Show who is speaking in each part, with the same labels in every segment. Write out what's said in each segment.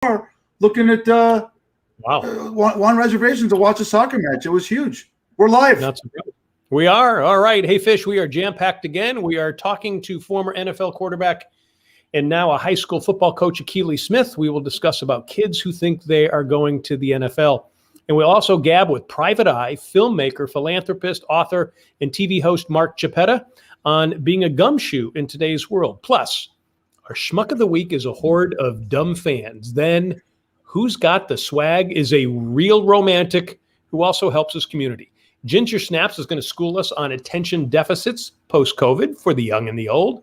Speaker 1: bar looking at
Speaker 2: Wow.
Speaker 1: one reservation to watch a soccer match. It was huge. We're live.
Speaker 2: We are. All right. Hey, Fish, we are jam-packed again. We are talking to former NFL quarterback and now a high school football coach, Akili Smith. We will discuss about kids who think they are going to the NFL. And we'll also gab with Private Eye, filmmaker, philanthropist, author, and TV host Mark Chiappetta on being a gumshoe in today's world. Plus, our schmuck of the week is a horde of dumb fans. Then, Who's Got the Swag is a real romantic who also helps his community. Ginger Snaps is going to school us on attention deficits post-COVID for the young and the old.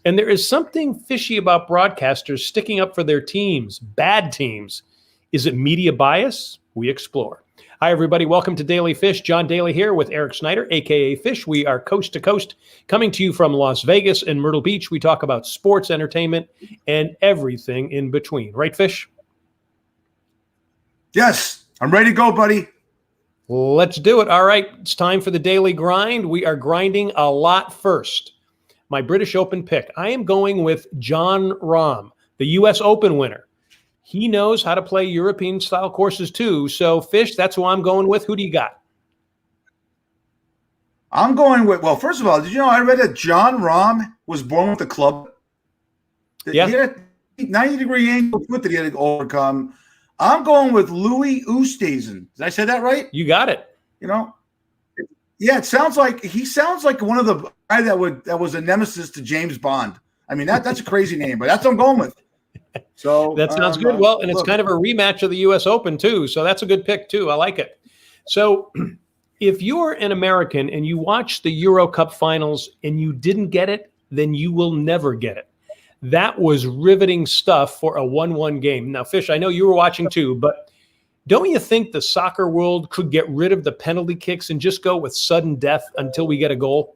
Speaker 2: And there is something fishy about broadcasters sticking up for their teams, bad teams. Is it media bias? We explore. Hi, everybody. Welcome to Daily Fish. John Daly here with Eric Snyder, a.k.a. Fish. We are coast to coast, coming to you from Las Vegas and Myrtle Beach. We talk about sports, entertainment, and everything in between. Right, Fish?
Speaker 1: Yes. I'm ready to go, buddy.
Speaker 2: Let's do it. All right. It's time for the daily grind. We are grinding a lot first. My British Open pick. I am going with Jon Rahm, the U.S. Open winner. He knows how to play European-style courses too. So, Fish, that's who I'm going with. Who do you got?
Speaker 1: I'm going with, well, first of all, did you know I read that Jon Rahm was born with a club?
Speaker 2: Yeah.
Speaker 1: He had a 90-degree angle foot that he had to overcome. I'm going with Louis Oosthuizen. Did I say that right?
Speaker 2: You got it.
Speaker 1: You know? Yeah, he sounds like one of the guy that was a nemesis to James Bond. I mean, that's a crazy name, but that's what I'm going with. So
Speaker 2: that sounds good. Well, and it's kind of a rematch of the U.S. Open too, so that's a good pick too. I like it. So, if you're an American and you watch the Euro Cup finals and you didn't get it, then you will never get it. That was riveting stuff for a 1-1 game. Now, Fish, I know you were watching too, but don't you think the soccer world could get rid of the penalty kicks and just go with sudden death until we get a goal?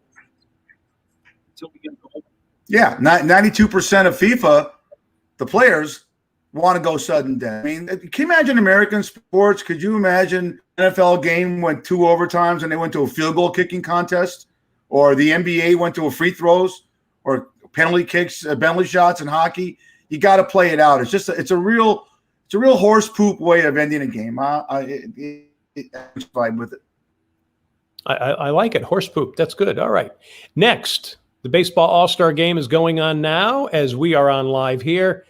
Speaker 1: Yeah, 92% of FIFA, the players, want to go sudden death. I mean, can you imagine American sports? Could you imagine NFL game went 2 overtimes and they went to a field goal kicking contest? Or the NBA went to a free throws or penalty kicks, penalty shots in hockey? You got to play it out. It's a real horse poop way of ending a game. I'm fine with it.
Speaker 2: I like it. Horse poop. That's good. All right. Next, the baseball all-star game is going on now as we are on live here.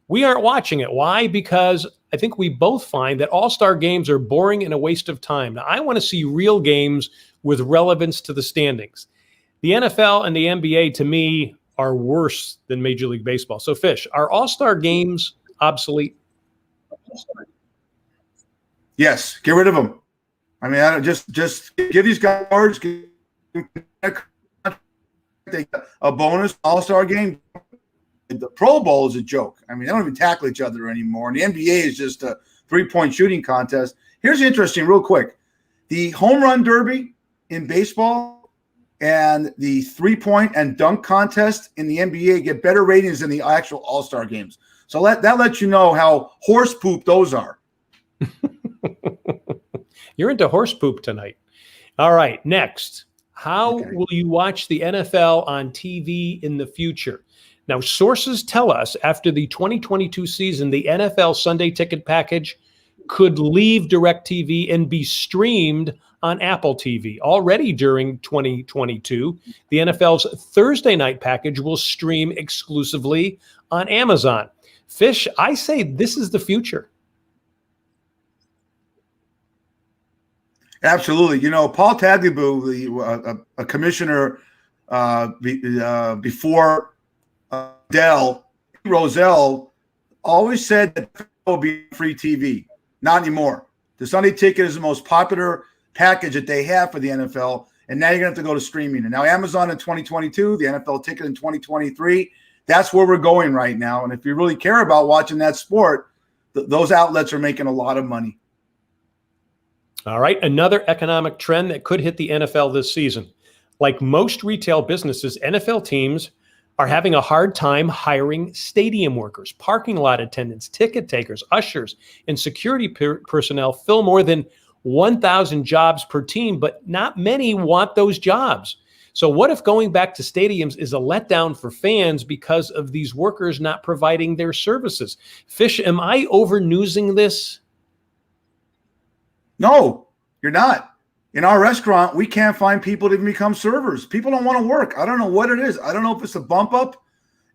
Speaker 2: We aren't watching it. Why? Because I think we both find that all-star games are boring and a waste of time. Now, I want to see real games with relevance to the standings. The NFL and the NBA, to me, are worse than Major League Baseball. So, Fish, are all-star games obsolete?
Speaker 1: Yes, get rid of them. I mean, I don't just give these guys cards, give them a bonus all-star game. The Pro Bowl is a joke. I mean, they don't even tackle each other anymore. And the NBA is just a 3-point shooting contest. Here's interesting, real quick. The home run derby in baseball and the 3-point and dunk contest in the NBA get better ratings than the actual all-star games. So that lets you know how horse poop those are.
Speaker 2: You're into horse poop tonight. All right, next. How will you watch the NFL on TV in the future? Now, sources tell us after the 2022 season, the NFL Sunday ticket package could leave DirecTV and be streamed on Apple TV. Already during 2022, the NFL's Thursday night package will stream exclusively on Amazon. Fish, I say this is the future.
Speaker 1: Absolutely. You know, Paul Tagliabue, a commissioner before Dell, Roselle, always said that it will be free TV. Not anymore. The Sunday ticket is the most popular package that they have for the NFL, and now you're going to have to go to streaming. And now Amazon in 2022, the NFL ticket in 2023, that's where we're going right now. And if you really care about watching that sport, those outlets are making a lot of money.
Speaker 2: All right, another economic trend that could hit the NFL this season. Like most retail businesses, NFL teams are having a hard time hiring stadium workers, parking lot attendants, ticket takers, ushers, and security personnel fill more than 1,000 jobs per team, but not many want those jobs. So what if going back to stadiums is a letdown for fans because of these workers not providing their services? Fish, am I over-newsing this?
Speaker 1: No, you're not. In our restaurant, we can't find people to become servers. People don't want to work. I don't know what it is. I don't know if it's a bump up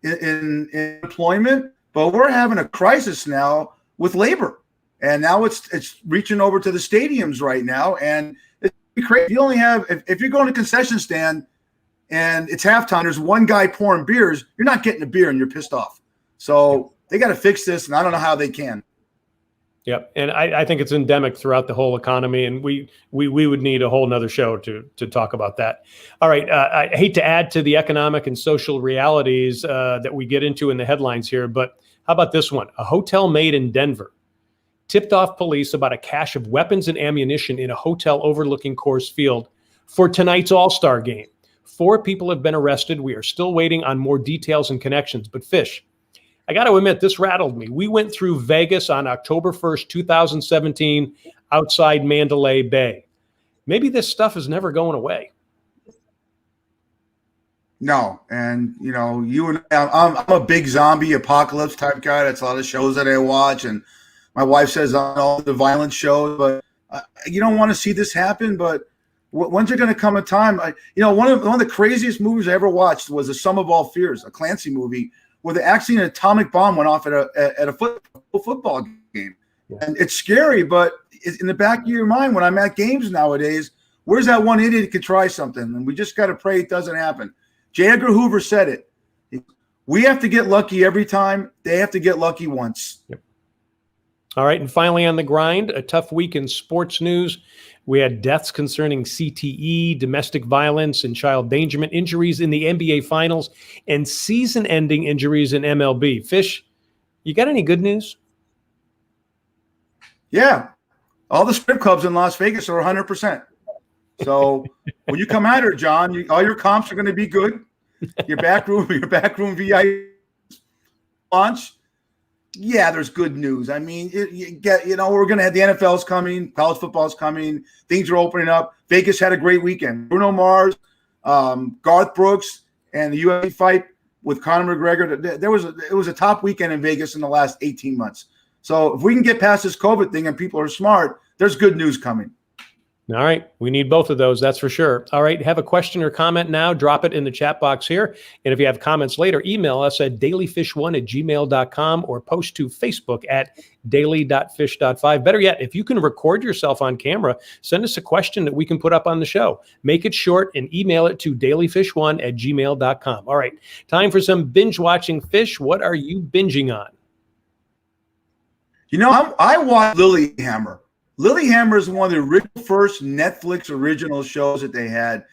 Speaker 1: in employment, but we're having a crisis now with labor. And now it's reaching over to the stadiums right now. And it's crazy. You only have, if you're going to a concession stand and it's halftime, there's one guy pouring beers, you're not getting a beer and you're pissed off. So they got to fix this, and I don't know how they can.
Speaker 2: Yep. And I think it's endemic throughout the whole economy, and we would need a whole nother show to talk about that. All right. I hate to add to the economic and social realities that we get into in the headlines here, but how about this one? A hotel maid in Denver tipped off police about a cache of weapons and ammunition in a hotel overlooking Coors Field for tonight's All-Star game. 4 people have been arrested. We are still waiting on more details and connections. But Fish, I got to admit, this rattled me. We went through Vegas on October 1st, 2017, outside Mandalay Bay. Maybe this stuff is never going away.
Speaker 1: No, and you and I'm a big zombie apocalypse type guy. That's a lot of shows that I watch, and my wife says on all the violent shows. But you don't want to see this happen. But when's there going to come a time? One of the craziest movies I ever watched was The Sum of All Fears, a Clancy movie, where actually an atomic bomb went off at a football game. Yeah. And it's scary, but in the back of your mind, when I'm at games nowadays, where's that one idiot who could try something? And we just got to pray it doesn't happen. J. Edgar Hoover said it. We have to get lucky every time. They have to get lucky once.
Speaker 2: Yep. All right, and finally on the grind, a tough week in sports news. We had deaths concerning CTE, domestic violence, and child endangerment, injuries in the NBA Finals, and season-ending injuries in MLB. Fish, you got any good news?
Speaker 1: Yeah. All the strip clubs in Las Vegas are 100%. So when you come out here, John, all your comps are going to be good. Your back room VIP launch. Yeah, there's good news. I mean, we're going to have the NFL's coming, college football's coming, things are opening up. Vegas had a great weekend. Bruno Mars, Garth Brooks, and the UFC fight with Conor McGregor. It was a top weekend in Vegas in the last 18 months. So if we can get past this COVID thing and people are smart, there's good news coming.
Speaker 2: All right. We need both of those. That's for sure. All right. Have a question or comment now. Drop it in the chat box here. And if you have comments later, email us at dalyfish1@gmail.com or post to Facebook at daily.fish.5. Better yet, if you can record yourself on camera, send us a question that we can put up on the show. Make it short and email it to dalyfish1@gmail.com. All right. Time for some binge watching. Fish, what are you binging on?
Speaker 1: I watch Lilyhammer. Lilyhammer is one of the first Netflix original shows that they had.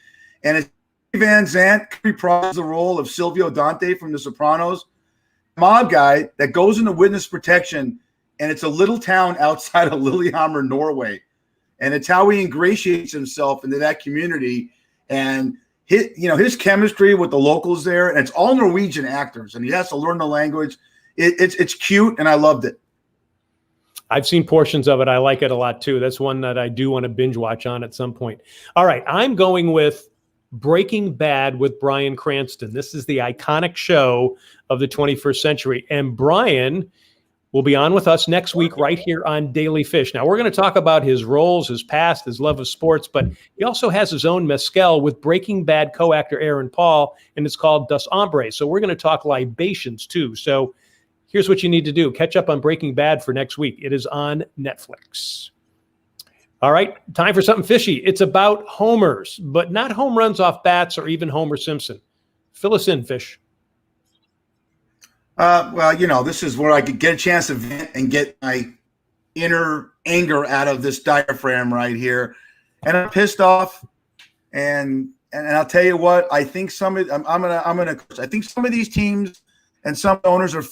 Speaker 1: And it's Van Zandt reprised the role of Silvio Dante from The Sopranos, mob guy that goes into witness protection, and it's a little town outside of Lillehammer, Norway. And it's how he ingratiates himself into that community. And his chemistry with the locals there, and it's all Norwegian actors, and he has to learn the language. It's cute, and I loved it.
Speaker 2: I've seen portions of it. I like it a lot too. That's one that I do want to binge watch on at some point. All right. I'm going with Breaking Bad with Bryan Cranston. This is the iconic show of the 21st century. And Bryan will be on with us next week right here on Daily Fish. Now, we're going to talk about his roles, his past, his love of sports, but he also has his own mezcal with Breaking Bad co-actor Aaron Paul, and it's called Dos Hombres. So we're going to talk libations too. So here's what you need to do. Catch up on Breaking Bad for next week. It is on Netflix. All right, time for something fishy. It's about homers, but not home runs off bats or even Homer Simpson. Fill us in, Fish.
Speaker 1: This is where I could get a chance to vent and get my inner anger out of this diaphragm right here. And I'm pissed off. And I'll tell you what, I think I think some of these teams and some owners are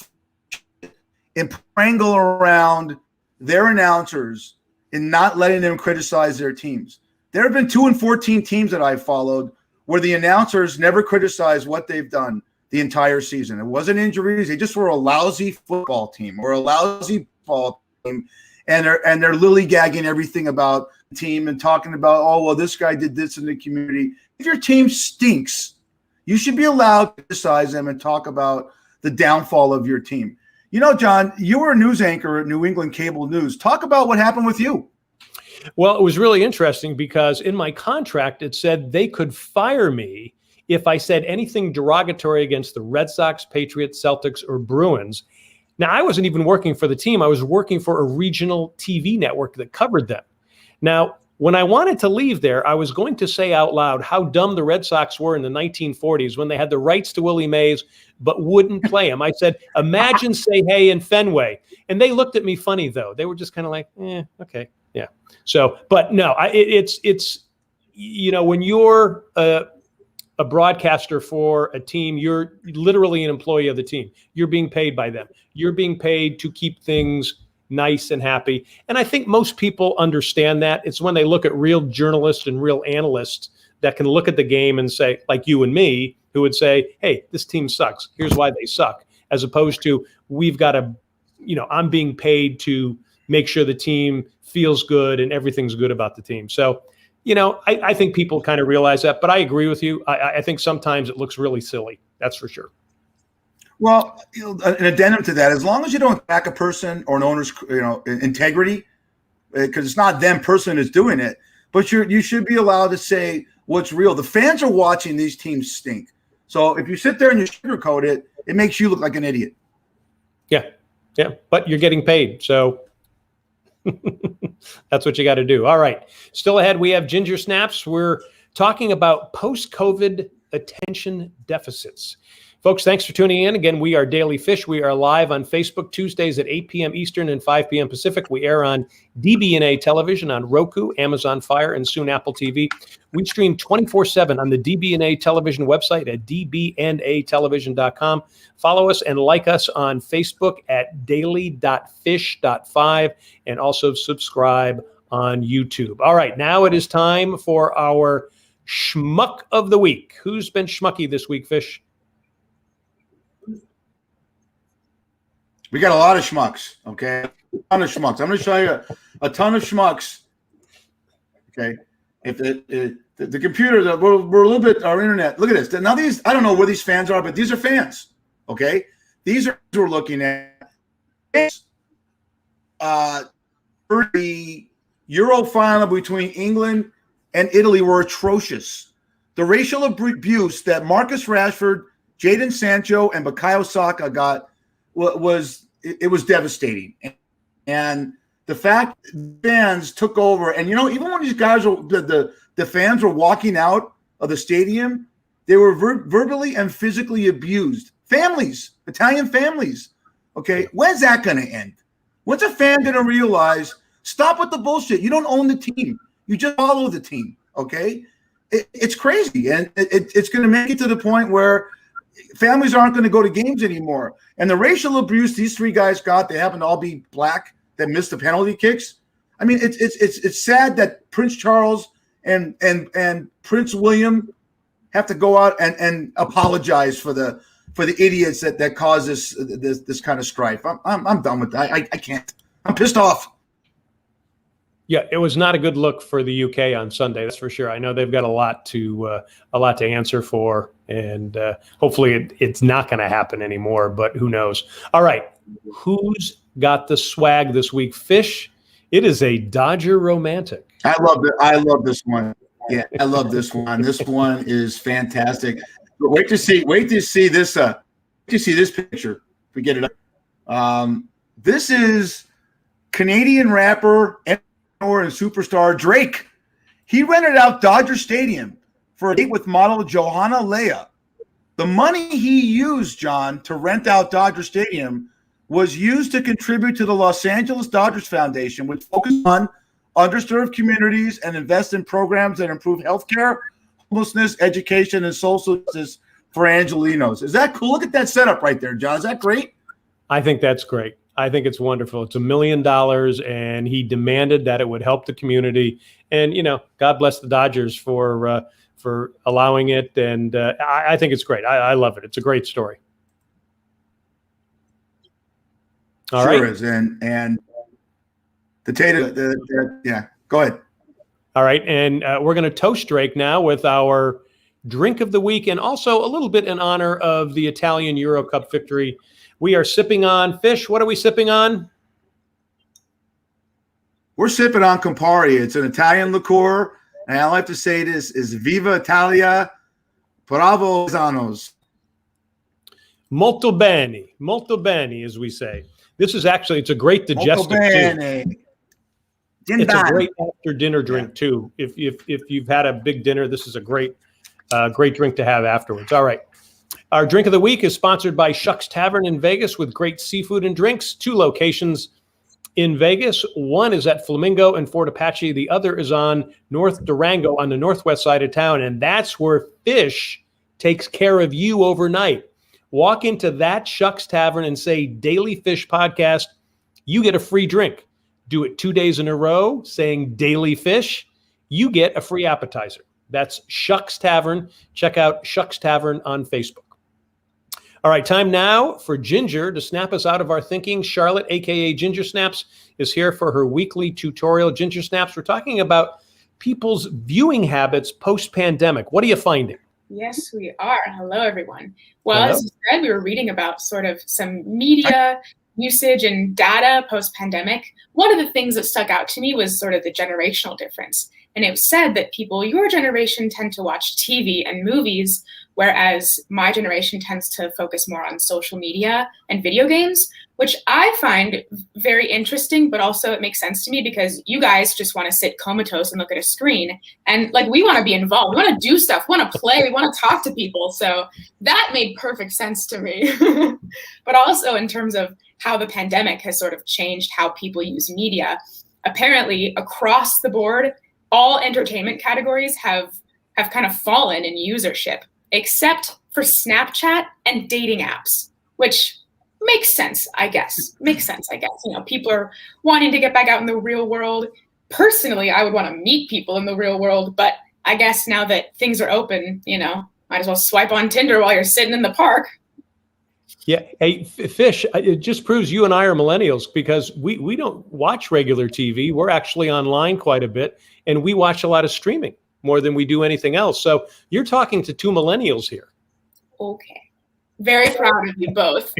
Speaker 1: and prangle around their announcers and not letting them criticize their teams. There have been 2 and 14 teams that I've followed where the announcers never criticize what they've done the entire season. It wasn't injuries. They just were a lousy football team or a lousy ball team. and they're lillygagging everything about the team and talking about, oh, well, this guy did this in the community. If your team stinks, you should be allowed to criticize them and talk about the downfall of your team. You know, John, you were a news anchor at New England Cable News. Talk about what happened with you.
Speaker 2: Well, it was really interesting because in my contract, it said they could fire me if I said anything derogatory against the Red Sox, Patriots, Celtics, or Bruins. Now, I wasn't even working for the team. I was working for a regional TV network that covered them. Now, when I wanted to leave there, I was going to say out loud how dumb the Red Sox were in the 1940s when they had the rights to Willie Mays but wouldn't play him. I said, imagine Say Hey in Fenway. And they looked at me funny, though. They were just kind of like, okay, yeah. So, but no, it's you know, when you're a broadcaster for a team, you're literally an employee of the team. You're being paid by them. You're being paid to keep things nice and happy. And I think most people understand that. It's when they look at real journalists and real analysts that can look at the game and say, like you and me, who would say, hey, this team sucks. Here's why they suck. As opposed to, we've got to, you know, I'm being paid to make sure the team feels good and everything's good about the team. So, you know, I think people kind of realize that, but I agree with you. I think sometimes it looks really silly. That's for sure.
Speaker 1: Well, you know, an addendum to that, as long as you don't attack a person or an owner's, you know, integrity, because it's not them person is doing it, but you should be allowed to say what's real. The fans are watching these teams stink. So if you sit there and you sugarcoat it, it makes you look like an idiot.
Speaker 2: Yeah. Yeah. But you're getting paid. So that's what you got to do. All right. Still ahead, we have Ginger Snaps. We're talking about post-COVID attention deficits. Folks, thanks for tuning in. Again, we are Daily Fish. We are live on Facebook Tuesdays at 8 p.m. Eastern and 5 p.m. Pacific. We air on DBNA television on Roku, Amazon Fire, and soon Apple TV. We stream 24/7 on the DBNA television website at dbnatelevision.com. Follow us and like us on Facebook at daily.fish.5 and also subscribe on YouTube. All right, now it is time for our Schmuck of the Week. Who's been schmucky this week, Fish?
Speaker 1: We got a lot of schmucks, okay? A ton of schmucks. I'm going to show you a ton of schmucks, okay? If the computer, we're a little bit, our internet, look at this. Now these, I don't know where these fans are, but these are fans, okay? These are we're looking at. For the Euro final between England and Italy were atrocious. The racial abuse that Marcus Rashford, Jadon Sancho, and Bukayo Saka got was devastating. And the fact fans took over, and you know, even when these guys were the fans were walking out of the stadium, they were verbally and physically abused. Families, Italian families. Okay, when's that going to end? When's a fan going to realize, stop with the bullshit? You don't own the team. You just follow the team. Okay, it's crazy, and it's going to make it to the point where families aren't going to go to games anymore. And the racial abuse these three guys got, they happen to all be black that missed the penalty kicks. I mean, it's sad that Prince Charles and Prince William have to go out and apologize for the idiots that cause this kind of strife. I'm done with that. I can't. I'm pissed off.
Speaker 2: Yeah, it was not a good look for the UK on Sunday. That's for sure. I know they've got a lot to answer for, and hopefully it's not going to happen anymore. But who knows? All right, who's got the swag this week? Fish. It is a Dodger romantic.
Speaker 1: I love this one. Yeah, I love this one. This one is fantastic. But wait to see this. To see this picture. If we get it up. This is Canadian rapper and superstar Drake. He rented out Dodger Stadium for a date with model Johanna Leia. The money he used, John, to rent out Dodger Stadium was used to contribute to the Los Angeles Dodgers Foundation, which focuses on underserved communities and invest in programs that improve healthcare, homelessness, education, and social justice for Angelenos. Is that cool? Look at that setup right there, John. Is that great?
Speaker 2: I think that's great. I think it's wonderful. It's $1 million, and he demanded that it would help the community. And, you know, God bless the Dodgers for allowing it. And I think it's great. I love it. It's a great story. All
Speaker 1: sure
Speaker 2: right.
Speaker 1: Is. And Yeah, go ahead.
Speaker 2: All right, and we're going to toast Drake now with our drink of the week, and also a little bit in honor of the Italian Euro Cup victory. We are sipping on Fish. What are we sipping on?
Speaker 1: We're sipping on Campari. It's an Italian liqueur, and I like to say this is Viva Italia, Bravo Zanos.
Speaker 2: Molto bene, as we say. This is actually, it's a great digestive too. It's a great after dinner drink too. If you've had a big dinner, this is a great drink to have afterwards. All right. Our drink of the week is sponsored by Shucks Tavern in Vegas with great seafood and drinks. 2 locations in Vegas. One is at Flamingo and Fort Apache. The other is on North Durango on the northwest side of town. And that's where Fish takes care of you overnight. Walk into that Shucks Tavern and say Daily Fish Podcast. You get a free drink. Do it 2 days in a row saying Daily Fish. You get a free appetizer. That's Shucks Tavern. Check out Shucks Tavern on Facebook. All right, time now for Ginger to snap us out of our thinking. Charlotte, a.k.a. Ginger Snaps, is here for her weekly tutorial. Ginger Snaps, we're talking about people's viewing habits post-pandemic. What are you finding?
Speaker 3: Yes, we are. Hello, everyone. Well, as you said, we were reading about sort of some media usage and data post-pandemic. One of the things that stuck out to me was sort of the generational difference. And it was said that people your generation tend to watch TV and movies, whereas my generation tends to focus more on social media and video games, which I find very interesting, but also it makes sense to me because you guys just want to sit comatose and look at a screen. And like, we want to be involved. We want to do stuff. We want to play. We want to talk to people. So that made perfect sense to me. But also in terms of how the pandemic has sort of changed how people use media, apparently across the board, all entertainment categories have kind of fallen in usership, except for Snapchat and dating apps, which makes sense, I guess. You know, people are wanting to get back out in the real world. Personally, I would want to meet people in the real world, but I guess now that things are open, you know, might as well swipe on Tinder while you're sitting in the park.
Speaker 2: Yeah. Hey, Fish, it just proves you and I are millennials because we don't watch regular TV. We're actually online quite a bit, and we watch a lot of streaming more than we do anything else. So you're talking to 2 millennials here.
Speaker 3: Okay. Very proud of you both.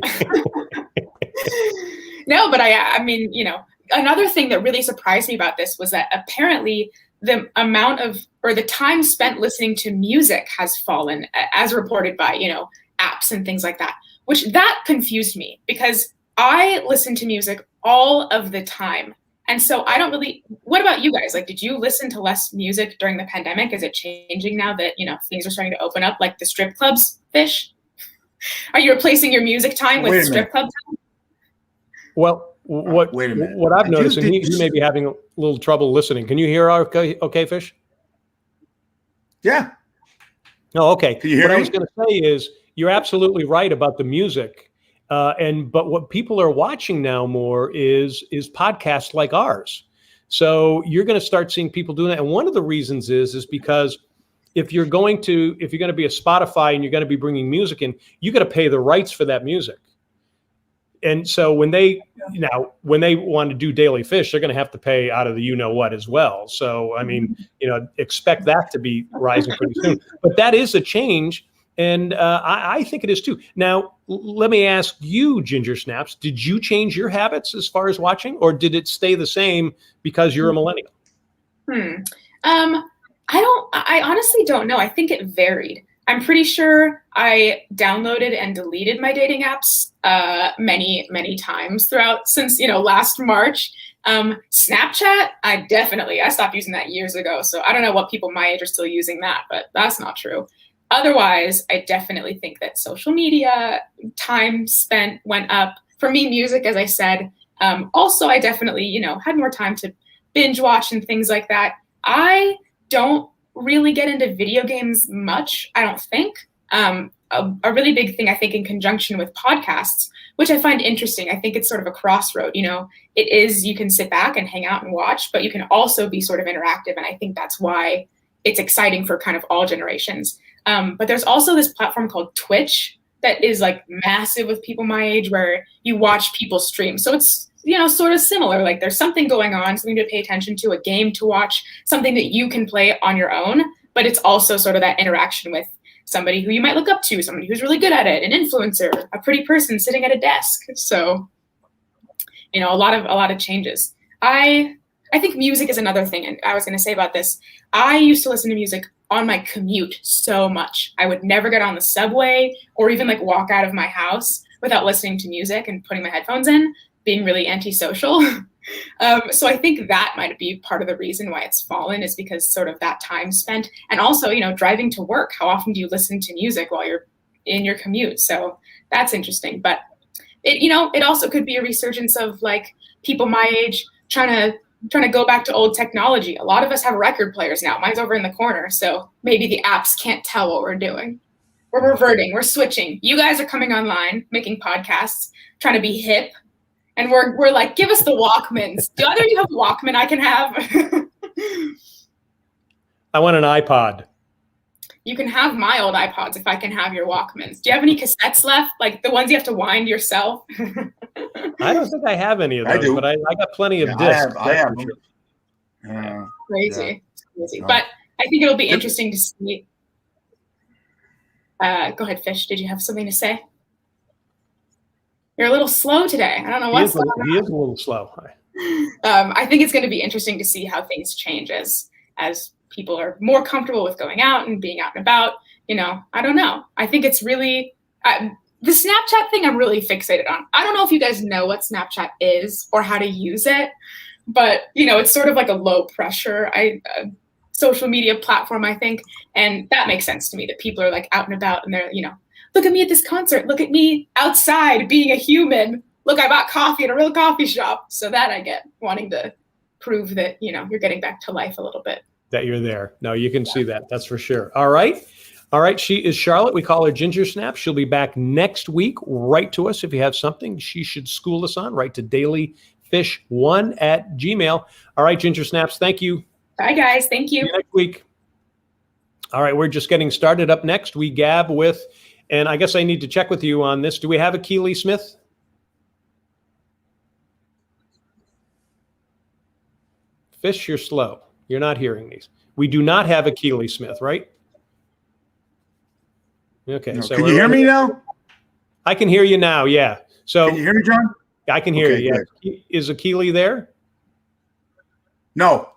Speaker 3: No, but I mean, you know, another thing that really surprised me about this was that apparently the amount of, or the time spent listening to music has fallen, as reported by, you know, apps and things like that, which that confused me because I listen to music all of the time. And so I don't really, what about you guys? Like, did you listen to less music during the pandemic? Is it changing now that, you know, things are starting to open up, like the strip clubs, Fish? Are you replacing your music time with strip club time?
Speaker 2: Well, what I've noticed, and you may be having a little trouble listening. Can you hear okay, Fish?
Speaker 1: Yeah.
Speaker 2: Oh, okay.
Speaker 1: Can you hear
Speaker 2: me?
Speaker 1: I
Speaker 2: was going to say is you're absolutely right about the music. But what people are watching now more is podcasts like ours. So you're going to start seeing people doing that. And one of the reasons is because if you're going to be a Spotify and you're going to be bringing music in, you got to pay the rights for that music. And so when they want to do Daily Fish, they're going to have to pay out of the you know what as well. So I mean, you know, expect that to be rising pretty soon. But that is a change. And I think it is too. Now, let me ask you, Ginger Snaps, did you change your habits as far as watching, or did it stay the same because you're a millennial?
Speaker 3: I honestly don't know. I think it varied. I'm pretty sure I downloaded and deleted my dating apps many, many times since, you know, last March. Snapchat, I stopped using that years ago. So I don't know what people my age are still using that, but that's not true. Otherwise, I definitely think that social media time spent went up. For me, music, as I said. Also, I definitely, you know, had more time to binge watch and things like that. I don't really get into video games much, I don't think. A really big thing, I think, in conjunction with podcasts, which I find interesting. I think it's sort of a crossroad, you know. It is, you can sit back and hang out and watch, but you can also be sort of interactive. And I think that's why it's exciting for kind of all generations. But there's also this platform called Twitch that is like massive with people my age where you watch people stream. So it's sort of similar. Like there's something going on, something to pay attention to, a game to watch, something that you can play on your own, but it's also sort of that interaction with somebody who you might look up to, somebody who's really good at it, an influencer, a pretty person sitting at a desk. So, a lot of changes. I think music is another thing. And I was going to say about this, I used to listen to music on my commute so much. I would never get on the subway or even like walk out of my house without listening to music and putting my headphones in, being really antisocial. So I think that might be part of the reason why it's fallen, is because sort of that time spent, and also, driving to work. How often do you listen to music while you're in your commute? So that's interesting. But it also could be a resurgence of like people my age trying to go back to old technology. A lot of us have record players now. Mine's over in the corner, so maybe the apps can't tell what we're doing. We're reverting. We're switching. You guys are coming online, making podcasts, trying to be hip. And we're like, give us the Walkmans. Do either of you have a Walkman I can have?
Speaker 2: I want an iPod.
Speaker 3: You can have my old iPods if I can have your Walkmans. Do you have any cassettes left? Like the ones you have to wind yourself?
Speaker 2: I don't think I have any of those, but I got plenty of discs.
Speaker 1: I have them.
Speaker 3: Crazy. But I think it'll be interesting to see. Go ahead, Fish. Did you have something to say? You're a little slow today. I don't know what's going on.
Speaker 2: He is a little slow.
Speaker 3: I think it's going to be interesting to see how things change as people are more comfortable with going out and being out and about. I don't know. I think it's really the Snapchat thing I'm really fixated on. I don't know if you guys know what Snapchat is or how to use it, but it's sort of like a low pressure social media platform, I think. And that makes sense to me, that people are like out and about and they're, look at me at this concert. Look at me outside being a human. Look, I bought coffee at a real coffee shop. So that I get, wanting to prove that, you're getting back to life a little bit.
Speaker 2: That you're there. No, you can see that. That's for sure. All right. She is Charlotte. We call her Ginger Snap. She'll be back next week. Write to us if you have something she should school us on. Write to dailyfish1@gmail. All right, Ginger Snaps. Thank you.
Speaker 3: Bye, guys. Thank you.
Speaker 2: See you next week. All right. We're just getting started. Up next, we gab with, and I guess I need to check with you on this. Do we have a Keely Smith? Fish, you're slow. You're not hearing these. We do not have a Keely Smith, right? Okay.
Speaker 1: No,
Speaker 2: so
Speaker 1: can you hear me now?
Speaker 2: I can hear you now. Yeah. So
Speaker 1: can you hear me, John?
Speaker 2: I can hear you. Yeah. Is Keely there?
Speaker 1: No.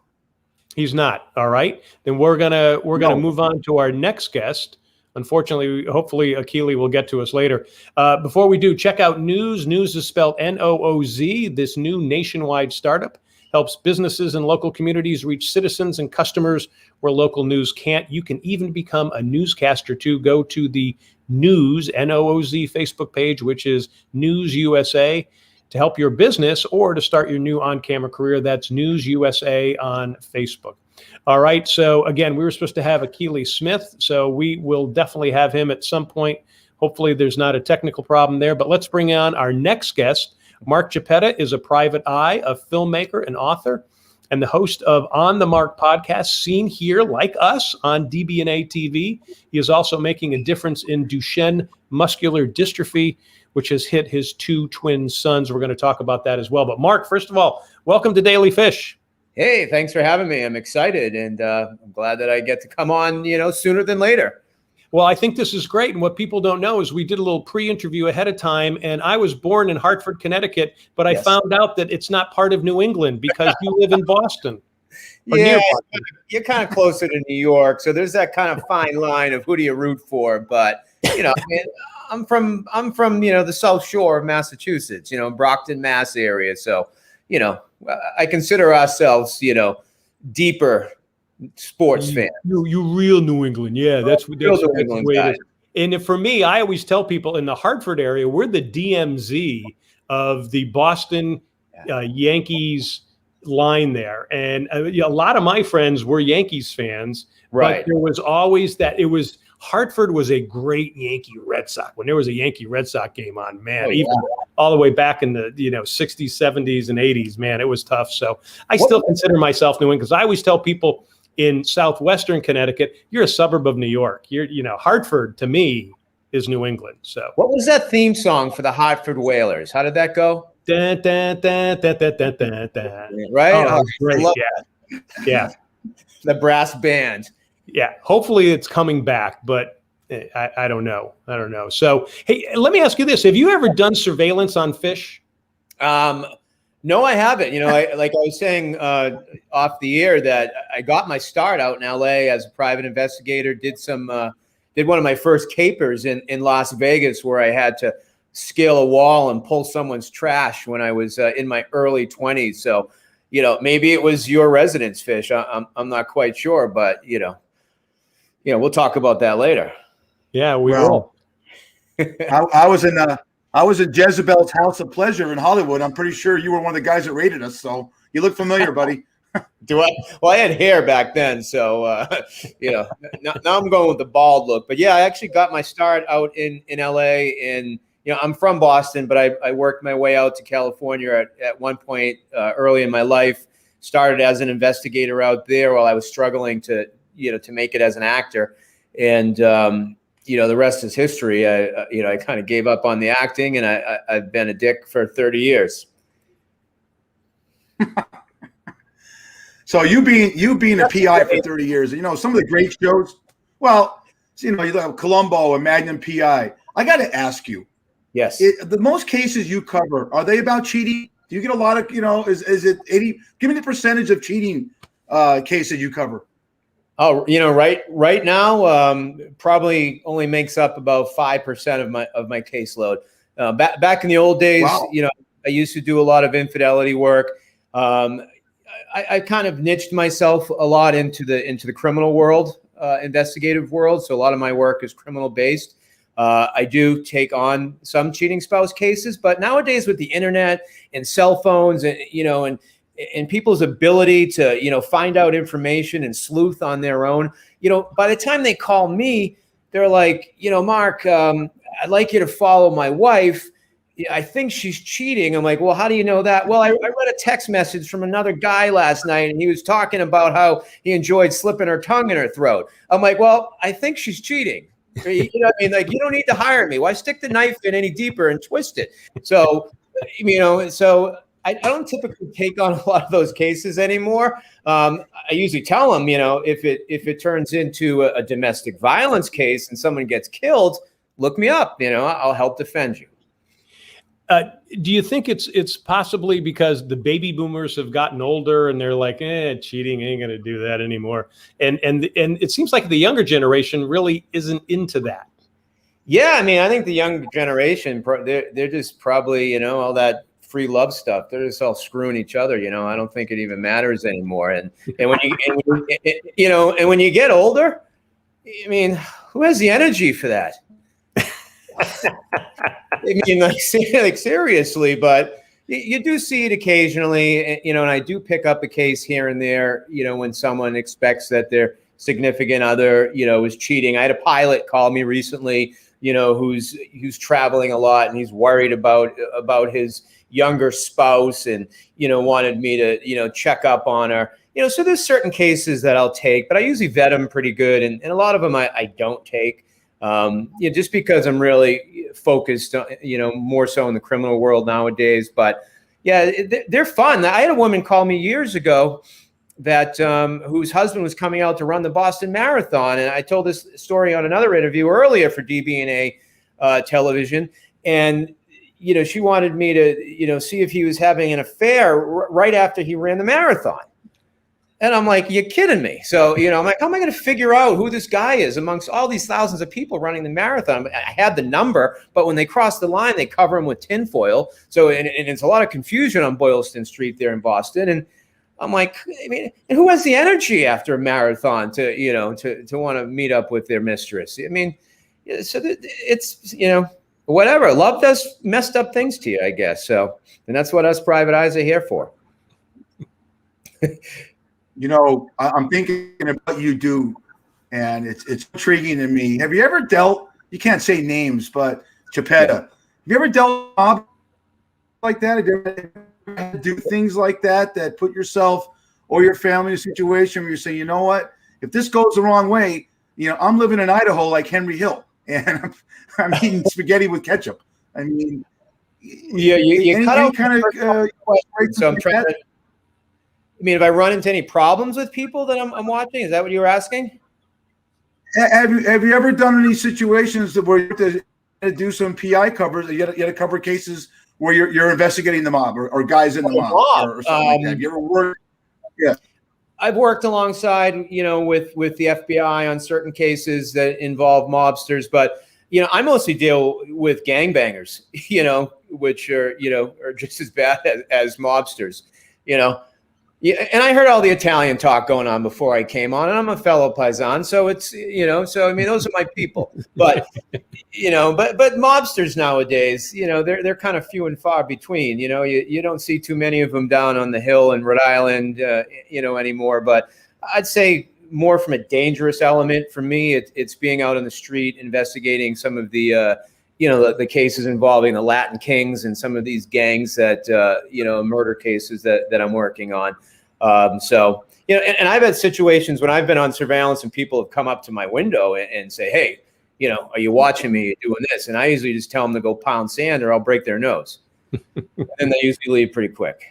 Speaker 2: He's not. All right. Then we're gonna move on to our next guest. Unfortunately, hopefully Keely will get to us later. Before we do, check out Nooz. Nooz is spelled Nooz. This new nationwide startup helps businesses and local communities reach citizens and customers where local news can't. You can even become a newscaster too. Go to the Nooz, Nooz Facebook page, which is News USA, to help your business or to start your new on-camera career. That's News USA on Facebook. All right. So again, we were supposed to have a Keely Smith, so we will definitely have him at some point. Hopefully there's not a technical problem there, but let's bring on our next guest. Mark Geppetta is a private eye, a filmmaker and author, and the host of On the Mark podcast, seen here like us on DBNA TV. He is also making a difference in Duchenne muscular dystrophy, which has hit his two twin sons. We're going to talk about that as well. But Mark, first of all, welcome to Daily Fish.
Speaker 4: Hey, thanks for having me. I'm excited, and I'm glad that I get to come on, sooner than later.
Speaker 2: Well, I think this is great. And what people don't know is we did a little pre-interview ahead of time, and I was born in Hartford, Connecticut, but I found out that it's not part of New England because you live in Boston.
Speaker 4: Yeah, you're kind of closer to New York, so there's that kind of fine line of who do you root for. But, I'm from the South Shore of Massachusetts, Brockton, Mass area. So, I consider ourselves, deeper sports fan.
Speaker 2: You real New England. Yeah, that's the way it is. And for me, I always tell people in the Hartford area, we're the DMZ of the Boston Yankees line there. And a lot of my friends were Yankees fans.
Speaker 4: Right.
Speaker 2: But there was always that. Hartford was a great Yankee Red Sox. When there was a Yankee Red Sox game on, man, even all the way back in the 60s, 70s, and 80s, man, it was tough. So I still consider myself New England, because I always tell people in southwestern Connecticut, you're a suburb of New York. Hartford to me is New England. So
Speaker 4: what was that theme song for the Hartford Whalers? How did that go?
Speaker 2: Dun, dun, dun, dun, dun, dun, dun, dun.
Speaker 4: Right?
Speaker 2: Oh,
Speaker 4: Oh,
Speaker 2: great.
Speaker 4: I love
Speaker 2: Yeah.
Speaker 4: the brass band.
Speaker 2: Yeah. Hopefully it's coming back, but I don't know. So, hey, let me ask you this. Have you ever done surveillance on fish?
Speaker 4: No, I haven't. Like I was saying off the air that I got my start out in LA as a private investigator, did one of my first capers in Las Vegas where I had to scale a wall and pull someone's trash when I was in my early 20s. So, maybe it was your residence fish. I'm not quite sure, but we'll talk about that later.
Speaker 2: Yeah, we will.
Speaker 1: I was in Jezebel's House of Pleasure in Hollywood. I'm pretty sure you were one of the guys that raided us. So you look familiar, buddy.
Speaker 4: Do I? Well, I had hair back then, so now I'm going with the bald look. But yeah, I actually got my start out in LA, and I'm from Boston, but I worked my way out to California at one point early in my life. Started as an investigator out there while I was struggling to make it as an actor, and the rest is history. I kind of gave up on the acting, and I've been a dick for 30 years.
Speaker 1: So you being a PI for 30 years, some of the great shows. Well, you have Columbo and Magnum PI. I got to ask you.
Speaker 4: Yes.
Speaker 1: The most cases you cover, are they about cheating? Do you get a lot of, is it 80? Give me the percentage of cheating cases you cover.
Speaker 4: Oh, right now, probably only makes up about 5% of my caseload. Back in the old days,
Speaker 1: wow.
Speaker 4: I used to do a lot of infidelity work. I kind of niched myself a lot into the criminal world, investigative world. So a lot of my work is criminal based. I do take on some cheating spouse cases, but nowadays with the internet and cell phones and people's ability to, find out information and sleuth on their own, by the time they call me, they're like, Mark, I'd like you to follow my wife. I think she's cheating. I'm like, well, how do you know that? Well, I read a text message from another guy last night, and he was talking about how he enjoyed slipping her tongue in her throat. I'm like, well, I think she's cheating. You know what I mean? Like, you don't need to hire me. Why stick the knife in any deeper and twist it? So, so I don't typically take on a lot of those cases anymore. I usually tell them, if it turns into a domestic violence case and someone gets killed, look me up. I'll help defend you.
Speaker 2: Do you think it's possibly because the baby boomers have gotten older and they're like, cheating ain't going to do that anymore, and it seems like the younger generation really isn't into that.
Speaker 4: Yeah, I mean, I think the younger generation they're just probably all that free love stuff. They're just all screwing each other. I don't think it even matters anymore. And when when you get older, I mean, who has the energy for that? I mean, like seriously, but you do see it occasionally, and I do pick up a case here and there, when someone expects that their significant other, is cheating. I had a pilot call me recently, who's traveling a lot, and he's worried about his younger spouse, and wanted me to check up on her. So there's certain cases that I'll take, but I usually vet them pretty good, and a lot of them I don't take. Just because I'm really focused, more so in the criminal world nowadays. But yeah, they're fun. I had a woman call me years ago that whose husband was coming out to run the Boston Marathon, and I told this story on another interview earlier for DBNA television, and she wanted me to see if he was having an affair right after he ran the marathon. And I'm like, you're kidding me. So, I'm like, how am I going to figure out who this guy is amongst all these thousands of people running the marathon? I had the number, but when they cross the line, they cover him with tinfoil. So, and it's a lot of confusion on Boylston Street there in Boston. And I'm like, I mean, and who has the energy after a marathon to want to meet up with their mistress? I mean, so it's, whatever. Love does messed up things to you, I guess. So, and that's what us private eyes are here for.
Speaker 1: I'm thinking about what you do, and it's intriguing to me. Have you ever dealt? You can't say names, but Chapetta. Have you ever dealt with mob like that? Have you ever do things like that put yourself or your family in a situation where you say, you know what? If this goes the wrong way, I'm living in Idaho like Henry Hill, and I'm eating spaghetti with ketchup. I mean,
Speaker 4: Yeah, you cut out
Speaker 1: kind of.
Speaker 4: So I'm trying to. I mean, if I run into any problems with people that I'm watching, is that what you were asking?
Speaker 1: Have you ever done any situations where you have to do some PI covers? You got to cover cases where you're investigating the mob or guys in the mob or something like that. Have you ever worked? Yeah.
Speaker 4: I've worked alongside, with the FBI on certain cases that involve mobsters, but I mostly deal with gangbangers, which are just as bad as mobsters, Yeah, and I heard all the Italian talk going on before I came on, and I'm a fellow paisan, so it's so I mean those are my people. But but mobsters nowadays, they're kind of few and far between. You don't see too many of them down on the hill in Rhode Island, anymore. But I'd say more from a dangerous element for me, it's being out on the street investigating some of the the cases involving the Latin Kings and some of these gangs that, murder cases that I'm working on. So, and I've had situations when I've been on surveillance and people have come up to my window and say, hey, are you watching me doing this? And I usually just tell them to go pound sand or I'll break their nose. And they usually leave pretty quick.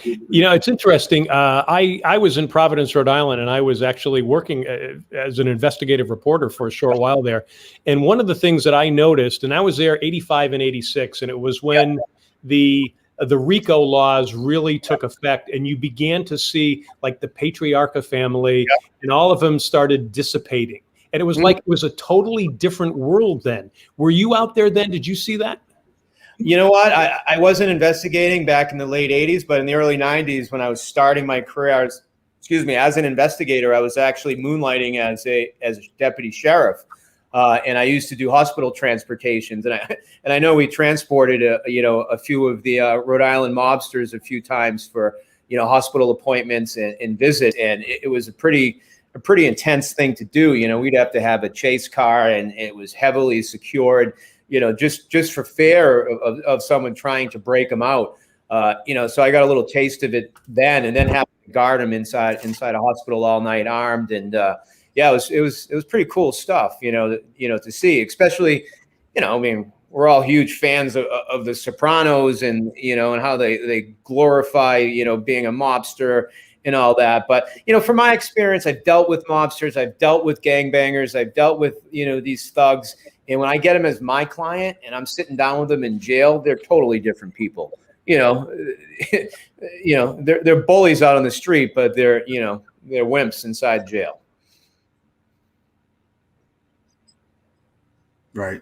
Speaker 2: It's interesting. I was in Providence, Rhode Island, and I was actually working as an investigative reporter for a short while there. And one of the things that I noticed, and I was there 85 and 86, and it was when the RICO laws really took effect, and you began to see like the Patriarcha family, and all of them started dissipating. And it was like it was a totally different world then. Were you out there then? Did you see that?
Speaker 4: You know what? I wasn't investigating back in the late 80s, but in the early 90s, when I was starting my career, as an investigator, I was actually moonlighting as a deputy sheriff. And I used to do hospital transportations. And I know we transported a few of the Rhode Island mobsters a few times for, hospital appointments and visit. And it was a pretty intense thing to do. We'd have to have a chase car, and it was heavily secured, just for fear of someone trying to break them out. So I got a little taste of it then, and then having to guard them inside a hospital all night armed. And it was pretty cool stuff, to see, especially, I mean, we're all huge fans of the Sopranos and, and how they glorify, being a mobster and all that. But, from my experience, I've dealt with mobsters, I've dealt with gangbangers, I've dealt with, these thugs. And when I get them as my client and I'm sitting down with them in jail, they're totally different people. They're bullies out on the street, but they're wimps inside jail.
Speaker 1: Right.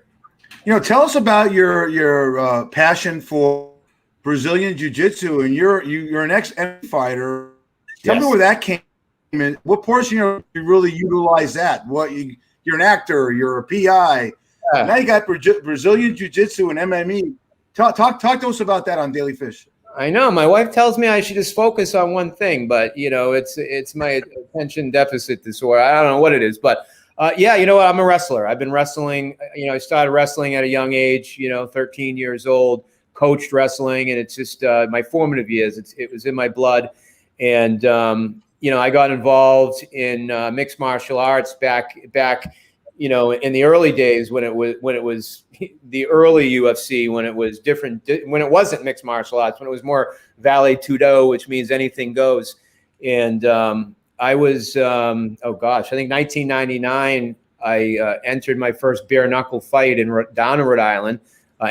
Speaker 1: Tell us about your passion for Brazilian Jiu-Jitsu, and you're an ex-MMA fighter. Tell me where that came in. What portion of you really utilize that? You're an actor, you're a PI. Now you got Brazilian Jiu-Jitsu and MMA. Talk to us about that on Daily Fish.
Speaker 4: I know. My wife tells me I should just focus on one thing, but it's my attention deficit disorder. I don't know what it is, but I'm a wrestler. I've been wrestling. I started wrestling at a young age. 13 years old. Coached wrestling, and it's just my formative years. It was in my blood, and I got involved in mixed martial arts back. In the early days when it was the early UFC, when it was different, when it wasn't mixed martial arts, when it was more Vale Tudo, which means anything goes. And I was, I think 1999, I entered my first bare knuckle fight down in Rhode Island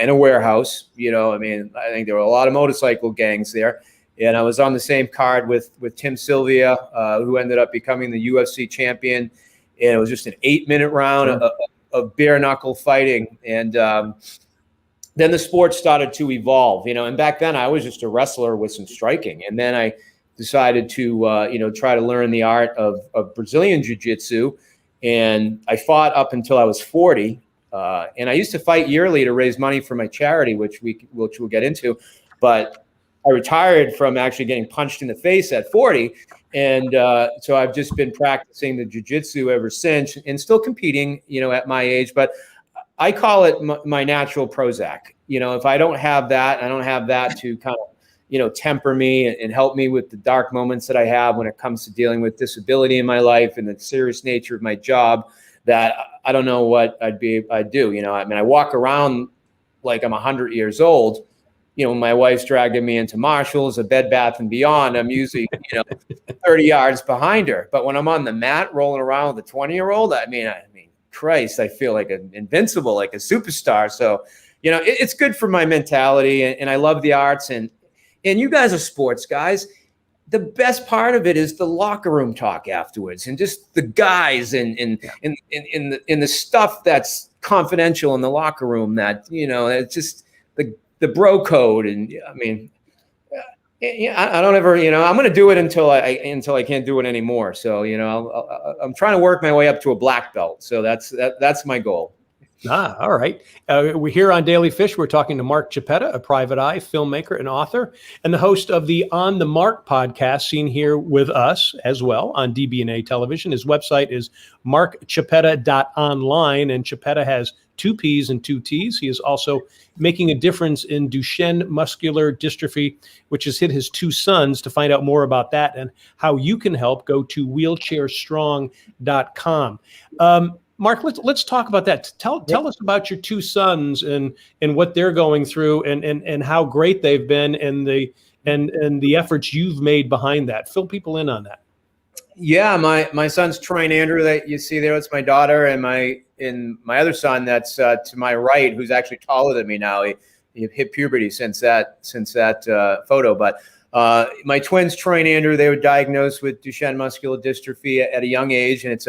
Speaker 4: in a warehouse. I think there were a lot of motorcycle gangs there. And I was on the same card with Tim Sylvia, who ended up becoming the UFC champion. And it was just an 8-minute round of bare knuckle fighting. And then the sport started to evolve, and back then I was just a wrestler with some striking. And then I decided to, try to learn the art of Brazilian Jiu-Jitsu. And I fought up until I was 40. And I used to fight yearly to raise money for my charity, which we'll get into. But I retired from actually getting punched in the face at 40. And so I've just been practicing the jiu-jitsu ever since, and still competing, at my age. But I call it my natural Prozac. If I don't have that, I don't have that to kind of, temper me and help me with the dark moments that I have when it comes to dealing with disability in my life and the serious nature of my job, that I don't know what I'd do. I walk around like I'm 100 years old. My wife's dragging me into Marshall's, a Bed Bath and Beyond. I'm usually, 30 yards behind her. But when I'm on the mat rolling around with a 20-year-old, I mean, Christ, I feel like an invincible, like a superstar. So, it's good for my mentality, and I love the arts. And you guys are sports guys. The best part of it is the locker room talk afterwards, and just the guys and the stuff that's confidential in the locker room. That it's just the bro code. And I mean, I don't ever, I'm going to do it until I can't do it anymore. So I'm trying to work my way up to a black belt. So that's my goal.
Speaker 2: All right. We're here on Daily Fish. We're talking to Mark Chiappetta, a private eye filmmaker and author, and the host of the On the Mark podcast, seen here with us as well on DBNA television. His website is markchiappetta.online, and Chiappetta has 2 P's and 2 T's. He is also making a difference in Duchenne muscular dystrophy, which has hit his 2 sons. To find out more about that and how you can help, go to wheelchairstrong.com. Mark, let's talk about that. Tell us about your 2 sons and what they're going through and how great they've been and the efforts you've made behind that. Fill people in on that.
Speaker 4: Yeah, my son's Troy and Andrew that you see there. It's my daughter, and my other son that's to my right, who's actually taller than me now. He hit puberty since that photo. But my twins, Troy and Andrew, they were diagnosed with Duchenne muscular dystrophy at a young age, and it's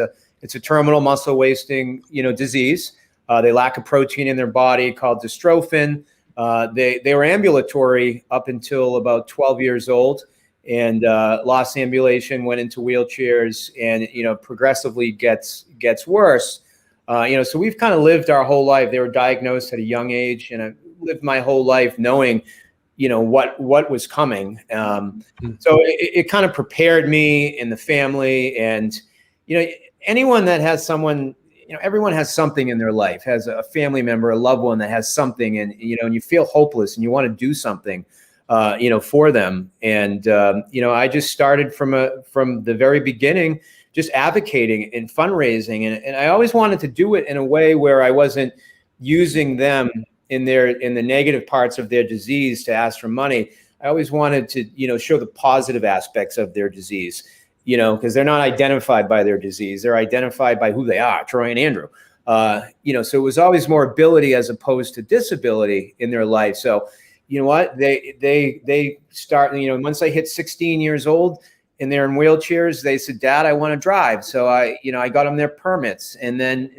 Speaker 4: a terminal muscle wasting disease. They lack a protein in their body called dystrophin. They were ambulatory up until about 12 years old, and lost ambulation, went into wheelchairs, and progressively gets worse. So we've kind of lived our whole life. They were diagnosed at a young age, and I lived my whole life knowing what was coming. So it kind of prepared me and the family, and anyone that has someone, everyone has something in their life, has a family member, a loved one that has something, and and you feel hopeless and you want to do something for them. And I just started from the very beginning, just advocating and fundraising, and I always wanted to do it in a way where I wasn't using them in the negative parts of their disease to ask for money. I always wanted to show the positive aspects of their disease, because they're not identified by their disease. They're identified by who they are, Troy and Andrew. So it was always more ability as opposed to disability in their life. So, what they start, once they hit 16 years old and they're in wheelchairs, they said, "Dad, I want to drive." So I got them their permits, and then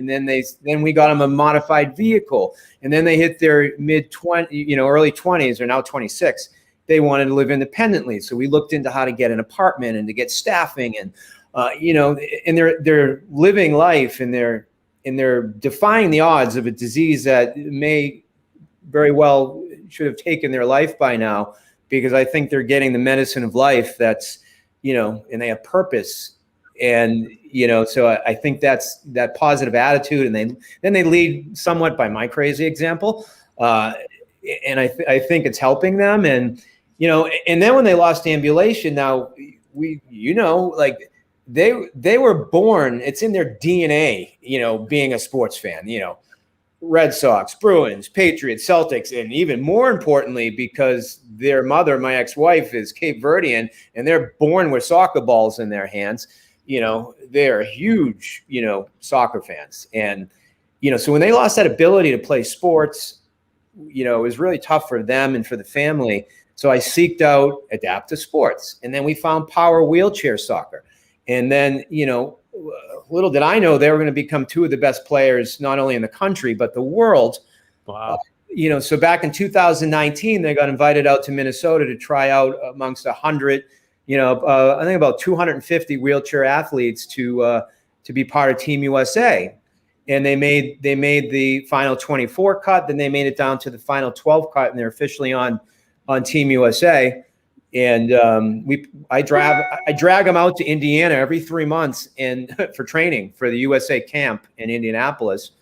Speaker 4: we got them a modified vehicle, and then they hit their early 20s, or now 26. They wanted to live independently. So we looked into how to get an apartment and to get staffing, and, and they're living life, and they're defying the odds of a disease that may very well should have taken their life by now, because I think they're getting the medicine of life that's, and they have purpose. And, so I think that's that positive attitude. And then they lead somewhat by my crazy example. And I think it's helping them. And, and then when they lost ambulation, now they were born, it's in their DNA, being a sports fan, Red Sox, Bruins, Patriots, Celtics, and even more importantly, because their mother, my ex-wife, is Cape Verdean, and they're born with soccer balls in their hands. They're huge, soccer fans. And, so when they lost that ability to play sports, it was really tough for them and for the family. So I seeked out adaptive sports, and then we found power wheelchair soccer. And then, little did I know they were going to become 2 of the best players, not only in the country, but the world.
Speaker 2: Wow.
Speaker 4: So back in 2019, they got invited out to Minnesota to try out amongst 100, I think about 250 wheelchair athletes to be part of Team USA. And they made the final 24 cut, then they made it down to the final 12 cut, and they're officially on Team USA. And I drag them out to Indiana every 3 months for training for the USA camp in Indianapolis.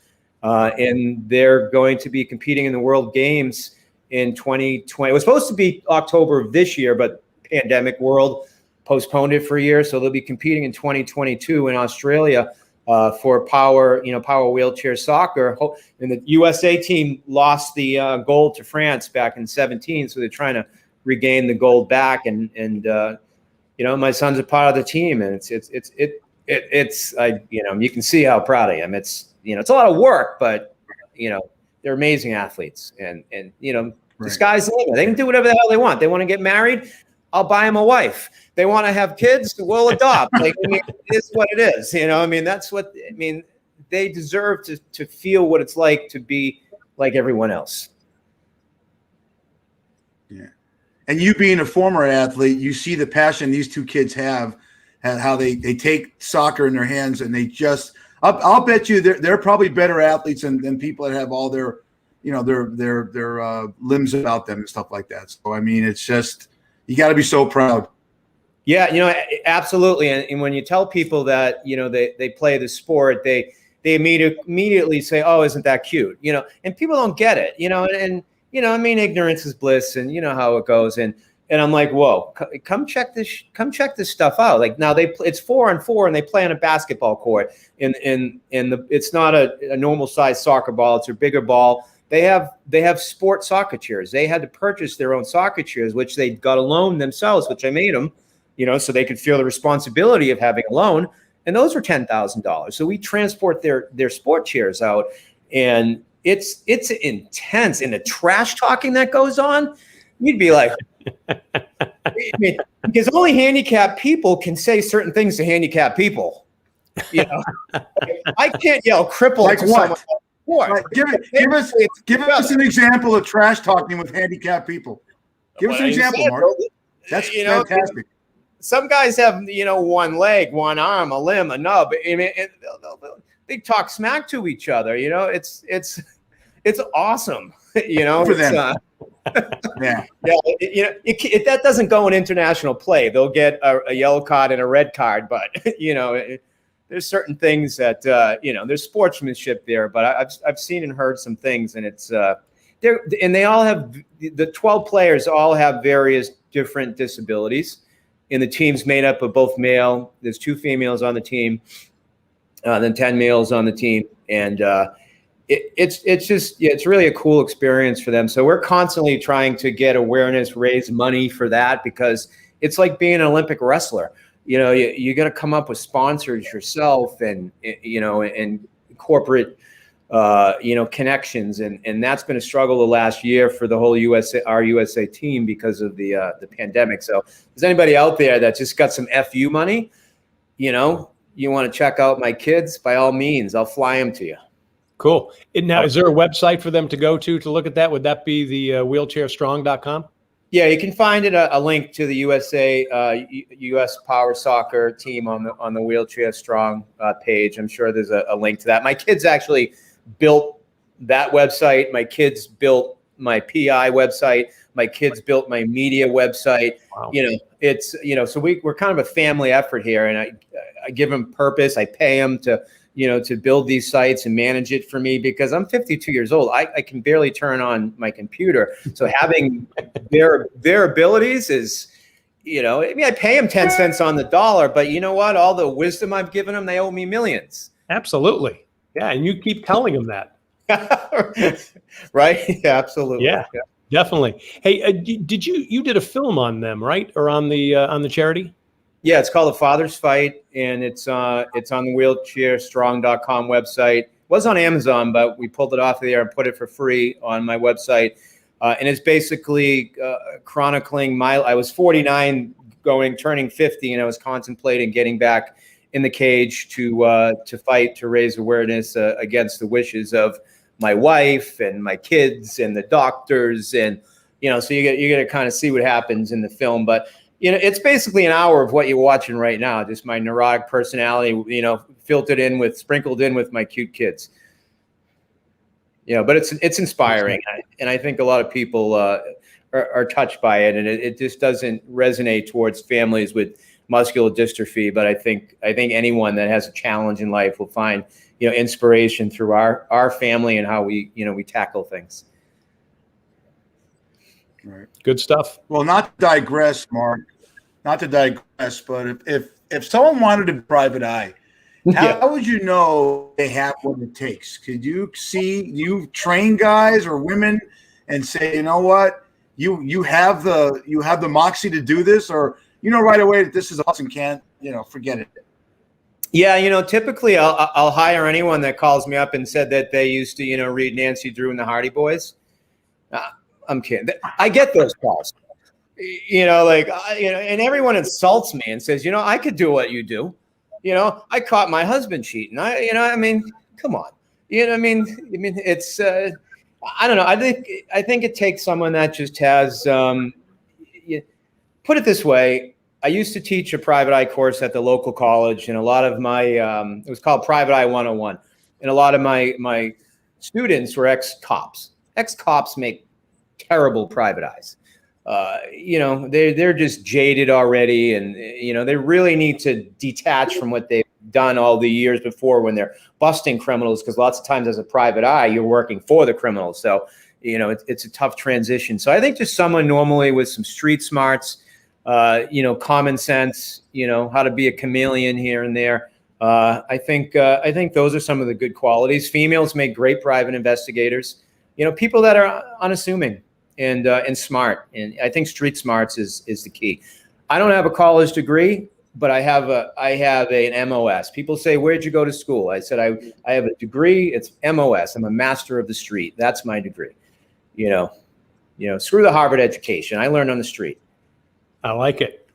Speaker 4: And they're going to be competing in the World Games in 2020. It was supposed to be October of this year, but pandemic world postponed it for a year. So they'll be competing in 2022 in Australia for power wheelchair soccer. And the USA team lost the gold to France back in 2017, so they're trying to regain the gold back. And my son's a part of the team, and you can see how proud I am. It's a lot of work, but they're amazing athletes, and the sky's the limit. They can do whatever the hell they want. They want to get married, I'll buy them a wife. They want to have kids, we'll adopt. It's what it is. That's what they deserve to feel what it's like to be like everyone else.
Speaker 1: Yeah. And you being a former athlete, you see the passion these two kids have, and how they take soccer in their hands, and they just I'll bet you they're probably better athletes than people that have all their their limbs about them and stuff like that. So it's just, you got to be so proud.
Speaker 4: Yeah, absolutely. And when you tell people that they play the sport, they immediately say, "Oh, isn't that cute?" And people don't get it. Ignorance is bliss, and how it goes. And I'm like, whoa, come check this stuff out. Like, now it's 4-on-4, and they play on a basketball court. It's not a normal size soccer ball; it's a bigger ball. They have sport soccer chairs. They had to purchase their own soccer chairs, which they got a loan themselves, which I made them, so they could feel the responsibility of having a loan. And those were $10,000. So we transport their sport chairs out, and it's intense. And the trash talking that goes on, you'd be like, because only handicapped people can say certain things to handicapped people. I can't yell crippled
Speaker 1: like
Speaker 4: to
Speaker 1: what?
Speaker 4: someone. Right.
Speaker 1: Give us an example of trash talking with handicapped people. Give us an example, Mark. That's fantastic.
Speaker 4: Some guys have, one leg, one arm, a limb, a nub. They talk smack to each other. It's awesome.
Speaker 1: For them.
Speaker 4: Yeah. That doesn't go in international play. They'll get a yellow card and a red card, but there's certain things that there's sportsmanship there. But I've seen and heard some things, and it's they all have, the 12 players all have various different disabilities. And the team's made up of both male. There's 2 females on the team, then 10 males on the team, and it's really a cool experience for them. So we're constantly trying to get awareness, raise money for that, because it's like being an Olympic wrestler. You got to come up with sponsors yourself, and and corporate connections, and that's been a struggle the last year for the whole our USA team because of the pandemic. So if there's anybody out there that just got some FU money, you want to check out my kids, by all means, I'll fly them to you.
Speaker 2: Cool. And now, is there a website for them to go to look at that? Would that be the wheelchairstrong.com?
Speaker 4: Yeah, you can find it a link to the US Power Soccer team on the Wheelchair Strong page. I'm sure there's a link to that. My kids actually built that website. My kids built my PI website. My kids built my media website. Wow. It's so we're kind of a family effort here, and I give them purpose. I pay them to build these sites and manage it for me, because I'm 52 years old. I can barely turn on my computer. So having their abilities is, I pay them 10 cents on the dollar, but you know what? All the wisdom I've given them, they owe me millions.
Speaker 2: Absolutely. Yeah. And you keep telling them that.
Speaker 4: Right? Yeah, absolutely.
Speaker 2: Yeah, definitely. Hey, you did a film on them, right? Or on the charity?
Speaker 4: Yeah, it's called The Father's Fight, and it's on the wheelchairstrong.com website. It was on Amazon, but we pulled it off of there and put it for free on my website. And it's basically chronicling I was 49 turning 50, and I was contemplating getting back in the cage to fight, to raise awareness against the wishes of my wife and my kids and the doctors. And, so you get to kind of see what happens in the film. But it's basically an hour of what you're watching right now, just my neurotic personality, sprinkled in with my cute kids. But it's inspiring, and I think a lot of people are touched by it, and it just doesn't resonate towards families with muscular dystrophy. But I think anyone that has a challenge in life will find inspiration through our family and how we tackle things.
Speaker 1: Right.
Speaker 2: Good stuff.
Speaker 1: Well, not to digress, Mark, but if someone wanted a private eye How would you know they have what it takes? Could you you train guys or women and say, you know what, you have the moxie to do this, or right away that this is a must and can't, forget it.
Speaker 4: Yeah, typically I'll hire anyone that calls me up and said that they used to, read Nancy Drew and the Hardy Boys. I'm kidding. I get those calls, and everyone insults me and says, I could do what you do. I caught my husband cheating. Come on. It's, I don't know. I think it takes someone that just has, put it this way. I used to teach a private eye course at the local college, and a lot of my, it was called Private Eye 101. And a lot of my students were ex-cops. Ex-cops make terrible private eyes. They're just jaded already, and they really need to detach from what they've done all the years before when they're busting criminals, because lots of times as a private eye you're working for the criminals, so it's a tough transition. So I think just someone normally with some street smarts, common sense, how to be a chameleon here and there. I think those are some of the good qualities. Females make great private investigators, people that are unassuming and smart. And I think street smarts is the key. I don't have a college degree, but I have an MOS. People say, where'd you go to school? I said, I have a degree. It's MOS. I'm a master of the street. That's my degree. Screw the Harvard education. I learned on the street.
Speaker 2: I like it.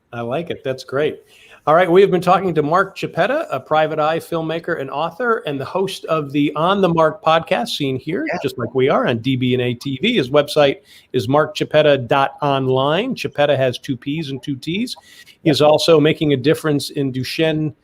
Speaker 2: That's great. All right. We have been talking to Mark Chiappetta, a private eye filmmaker and author, and the host of the On the Mark podcast, seen here, just like we are on DBNA TV. His website is markchiappetta.online. Chiappetta has 2 P's and 2 T's. He is also making a difference in Duchenne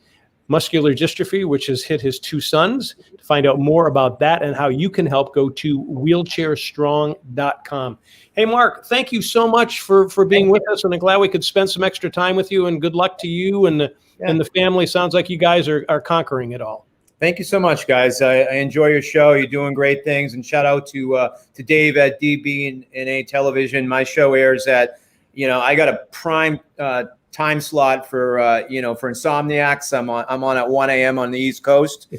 Speaker 2: muscular dystrophy, which has hit his 2 sons. To find out more about that and how you can help, go to wheelchairstrong.com. Hey, Mark, thank you so much for being with us, and I'm glad we could spend some extra time with you, and good luck to you and the family. Sounds like you guys are conquering it all.
Speaker 4: Thank you so much, guys. I enjoy your show. You're doing great things, and shout out to Dave at DBNA Television. My show airs at, I got a prime time slot for for insomniacs. I'm on at 1 a.m. on the East Coast,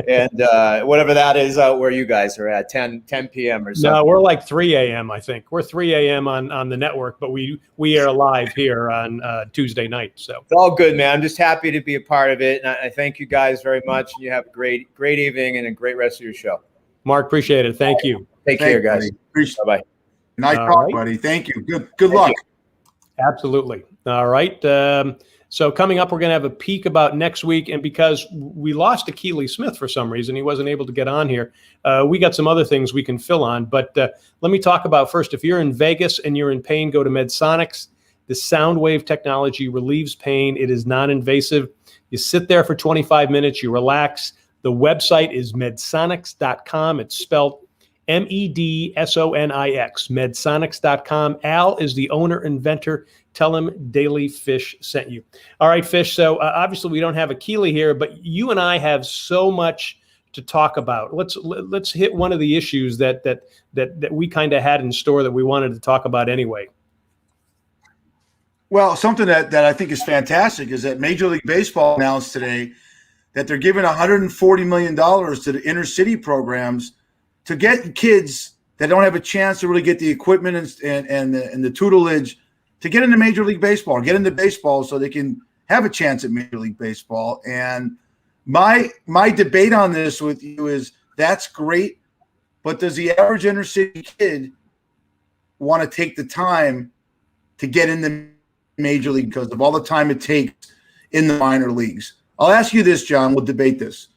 Speaker 4: and whatever that is out where you guys are at, 10 p.m. or something.
Speaker 2: No, we're like 3 a.m. I think we're 3 a.m. on the network, but we air live here on Tuesday night. So
Speaker 4: it's all good, man. I'm just happy to be a part of it, and I thank you guys very much. And you have a great evening and a great rest of your show.
Speaker 2: Mark, appreciate it. Thank you.
Speaker 4: Take care, guys.
Speaker 1: Bye bye. Nice talk, buddy. Thank you. Good luck.
Speaker 2: Absolutely. All right. So coming up, we're going to have a peek about next week. And because we lost to Keely Smith for some reason, he wasn't able to get on here. We got some other things we can fill on. But let me talk about first, if you're in Vegas and you're in pain, go to MedSonics. The sound wave technology relieves pain. It is non-invasive. You sit there for 25 minutes. You relax. The website is medsonics.com. It's spelled MEDSONIX, medsonics.com. Al is the owner, inventor. Tell him Daly Fish sent you. All right, Fish. So obviously we don't have a Keely here, but you and I have so much to talk about. Let's hit one of the issues that we kind of had in store that we wanted to talk about anyway.
Speaker 1: Well, something that I think is fantastic is that Major League Baseball announced today that they're giving $140 million to the inner city programs to get kids that don't have a chance to really get the equipment and the tutelage to get into Major League Baseball, get into baseball so they can have a chance at Major League Baseball. And my debate on this with you is that's great, but does the average inner city kid want to take the time to get in the Major League because of all the time it takes in the minor leagues? I'll ask you this, John. We'll debate this.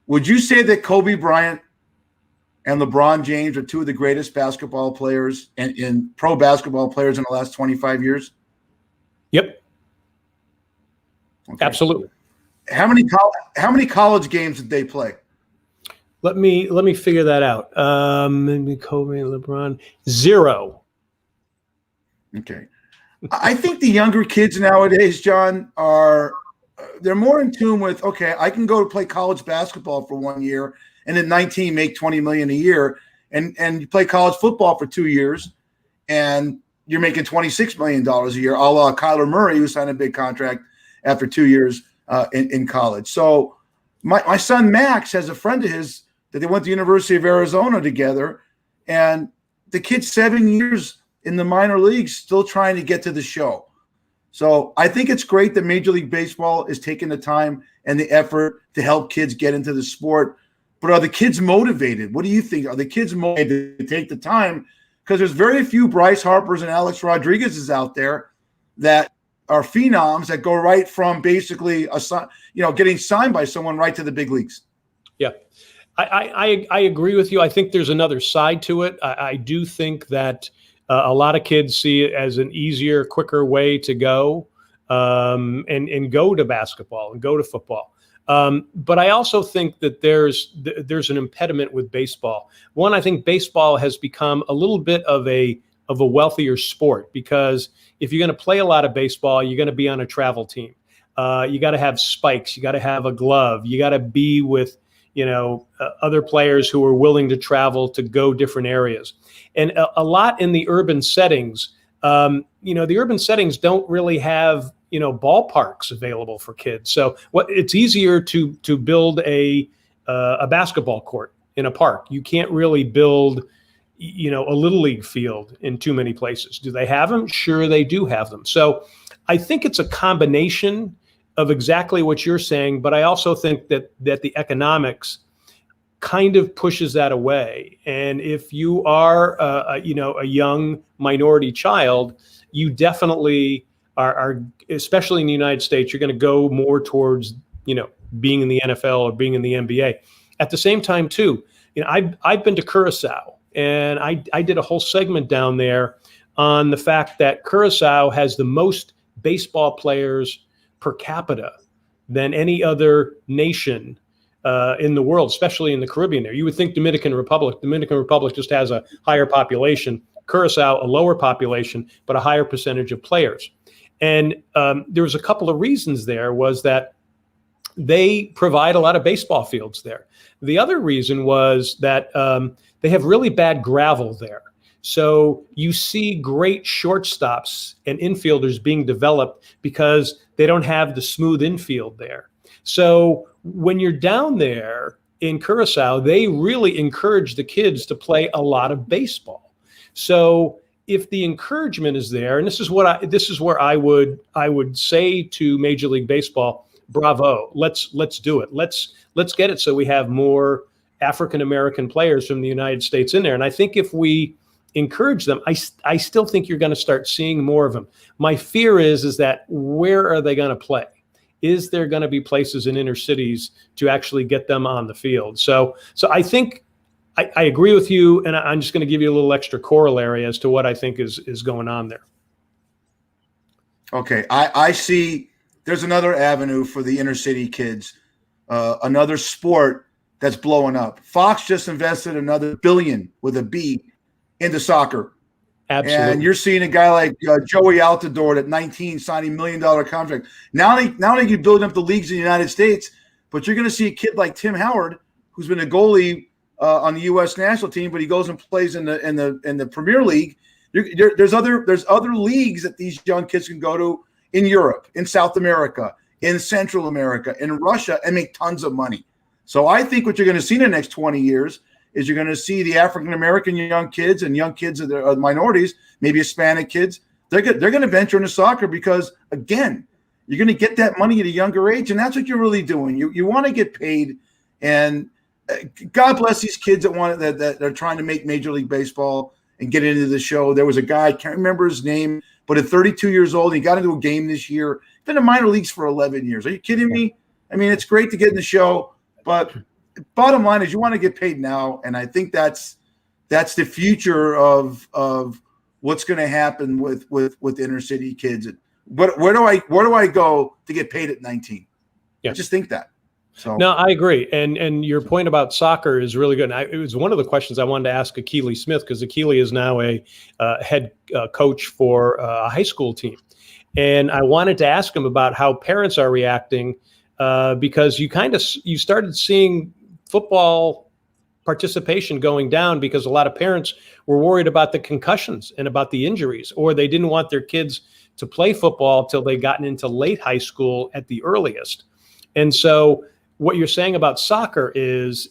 Speaker 1: Would you say that Kobe Bryant and LeBron James are 2 of the greatest basketball players and pro basketball players in the last 25 years?
Speaker 2: Yep.
Speaker 1: Okay.
Speaker 2: Absolutely.
Speaker 1: How many college games did they play?
Speaker 2: Let me figure that out. Maybe Kobe and LeBron, 0.
Speaker 1: Okay. I think the younger kids nowadays, John, they're more in tune with, okay, I can go to play college basketball for 1 year and at 19 make $20 million a year, and you play college football for 2 years and you're making $26 million a year, a la Kyler Murray, who signed a big contract after 2 years in college. So my son Max has a friend of his that they went to the University of Arizona together, and the kid's 7 years in the minor leagues still trying to get to the show. So I think it's great that Major League Baseball is taking the time and the effort to help kids get into the sport. But are the kids motivated? What do you think? Are the kids motivated to take the time? Because there's very few Bryce Harpers and Alex Rodriguez's out there that are phenoms that go right from basically getting signed by someone right to the big leagues.
Speaker 2: Yeah, I agree with you. I think there's another side to it. I do think that a lot of kids see it as an easier, quicker way to go and go to basketball and go to football. But I also think that there's an impediment with baseball. One, I think baseball has become a little bit of a wealthier sport, because if you're going to play a lot of baseball, you're going to be on a travel team. You got to have spikes. You got to have a glove. You got to be with other players who are willing to travel to go different areas. And a lot in the urban settings, the urban settings don't really have ballparks available for kids. So it's easier to build a basketball court in a park. You can't really build a little league field in too many places. Do they have them? Sure, they do have them. So I think it's a combination of exactly what you're saying, but I also think that the economics kind of pushes that away. And if you are a young minority child, you definitely are, especially in the United States, you're going to go more towards being in the NFL or being in the NBA. At the same time, too, I've been to Curacao, and I did a whole segment down there on the fact that Curacao has the most baseball players per capita than any other nation in the world, especially in the Caribbean there. You would think Dominican Republic just has a higher population. Curacao, a lower population, but a higher percentage of players. And there was a couple of reasons there. Was that they provide a lot of baseball fields there. The other reason was that they have really bad gravel there. So you see great shortstops and infielders being developed because they don't have the smooth infield there. So when you're down there in Curacao, they really encourage the kids to play a lot of baseball. So if the encouragement is there, and this is where I would say to Major League Baseball, bravo, let's do it. Let's get it so we have more African American players from the United States in there. And I think if we encourage them, I still think you're going to start seeing more of them. My fear is that where are they going to play? Is there going to be places in inner cities to actually get them on the field? So I think I agree with you, and I'm just going to give you a little extra corollary as to what I think is going on there.
Speaker 1: Okay, I see there's another avenue for the inner city kids, another sport that's blowing up. Fox just invested another $1 billion with a B into soccer.
Speaker 2: Absolutely.
Speaker 1: And you're seeing a guy like Joey Altidore at 19 signing $1 million contract. Not only you building up the leagues in the United States, but you're going to see a kid like Tim Howard, who's been a goalie on the U.S. national team, but he goes and plays in the Premier League. There's other leagues that these young kids can go to in Europe, in South America, in Central America, in Russia, and make tons of money. So I think what you're going to see in the next 20 years is you're going to see the African-American young kids and young kids of the minorities, maybe Hispanic kids, they're going to venture into soccer because, again, you're going to get that money at a younger age, and that's what you're really doing. You want to get paid, and God bless these kids that are trying to make Major League Baseball and get into the show. There was a guy, I can't remember his name, but at 32 years old, he got into a game this year. Been in minor leagues for 11 years. Are you kidding me? I mean, it's great to get in the show, but bottom line is you want to get paid now, and I think that's the future of what's going to happen with inner city kids. But where do I go to get paid at 19?
Speaker 2: Yeah.
Speaker 1: I just think that. So
Speaker 2: no, I agree, and your point about soccer is really good. And it was one of the questions I wanted to ask Akili Smith, because Akili is now a head coach for a high school team, and I wanted to ask him about how parents are reacting because you started seeing football participation going down because a lot of parents were worried about the concussions and about the injuries, or they didn't want their kids to play football till they gotten into late high school at the earliest. And so what you're saying about soccer is,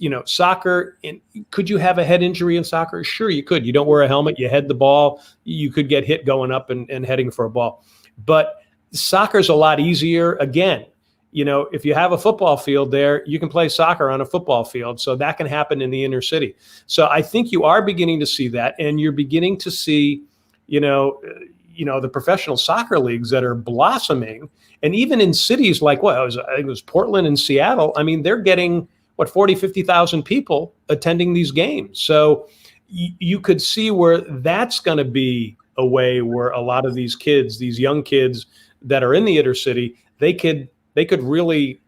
Speaker 2: could you have a head injury in soccer? Sure, you could. You don't wear a helmet, you head the ball, you could get hit going up and heading for a ball. But soccer's a lot easier. Again, if you have a football field there, you can play soccer on a football field. So that can happen in the inner city. So I think you are beginning to see that, and you're beginning to see, the professional soccer leagues that are blossoming. And even in cities like I think it was Portland and Seattle. I mean, they're getting 40, 50,000 people attending these games. So you could see where that's going to be a way where a lot of these kids, these young kids that are in the inner city, they could really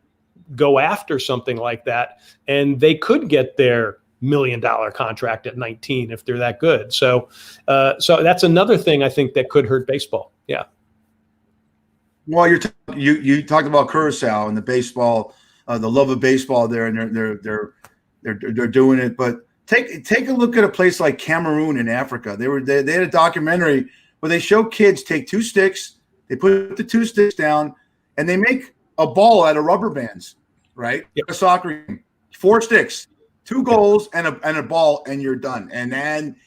Speaker 2: go after something like that, and they could get their $1 million contract at 19 if they're that good. So that's another thing I think that could hurt baseball. Yeah.
Speaker 1: Well, you talked about Curacao and the baseball, the love of baseball there, and they're doing it. But take a look at a place like Cameroon in Africa. They had a documentary where they show kids take 2 sticks, they put the 2 sticks down, and they make a ball out of rubber bands, right?
Speaker 2: Yep.
Speaker 1: A soccer game, 4 sticks, 2 goals, and a ball, and you're done. And then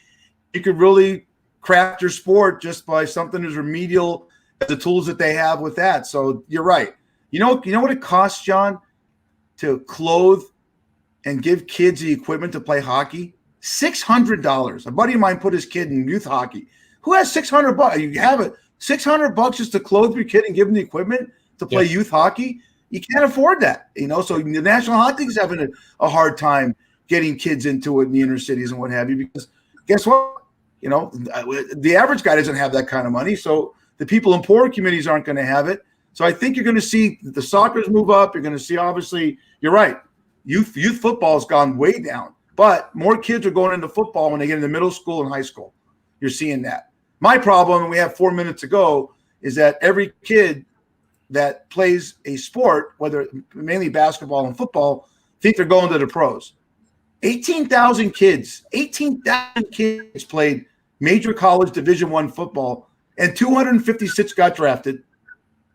Speaker 1: you could really craft your sport just by something as remedial as the tools that they have with that. So you're right. You know what it costs, John, to clothe and give kids the equipment to play hockey? $600. A buddy of mine put his kid in youth hockey. Who has $600? You have it. $600 just to clothe your kid and give him the equipment to play youth hockey? You can't afford that, So the National Hockey League is having a hard time getting kids into it in the inner cities and what have you, because guess what? The average guy doesn't have that kind of money, so the people in poor communities aren't going to have it. So I think you're going to see the soccer's move up. You're going to see, obviously, you're right. Youth football has gone way down, but more kids are going into football when they get into middle school and high school. You're seeing that. My problem, and we have 4 minutes to go, is that every kid that plays a sport, whether mainly basketball and football, think they're going to the pros. 18,000 kids played major college Division I football, and 256 got drafted.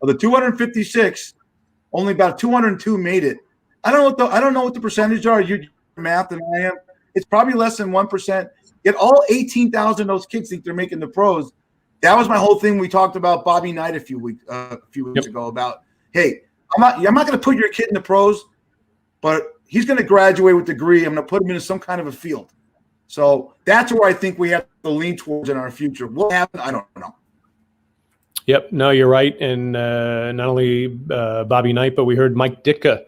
Speaker 1: Of the 256, only about 202 made it. I don't know what the percentage are. You're math than I am. It's probably less than 1%. Yet all 18,000 of those kids think they're making the pros. That was my whole thing. We talked about Bobby Knight a few weeks ago about, hey, I'm not going to put your kid in the pros, but he's going to graduate with a degree. I'm going to put him into some kind of a field. So that's where I think we have to lean towards in our future. What happened? I don't know.
Speaker 2: Yep. No, you're right. And not only Bobby Knight, but we heard Mike Ditka,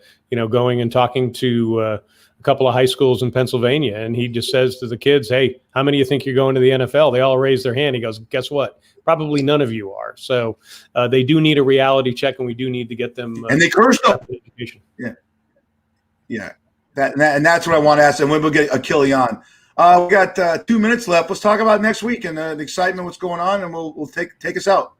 Speaker 2: going and talking to a couple of high schools in Pennsylvania. And he just says to the kids, hey, how many of you think you're going to the NFL? They all raise their hand. He goes, guess what? Probably none of you are. So they do need a reality check, and we do need to get them.
Speaker 1: And they cursed up. Yeah. Yeah. And that's what I want to ask. And when we'll get Achille on. We got 2 minutes left. Let's talk about next week and the excitement, what's going on, and we'll take us out.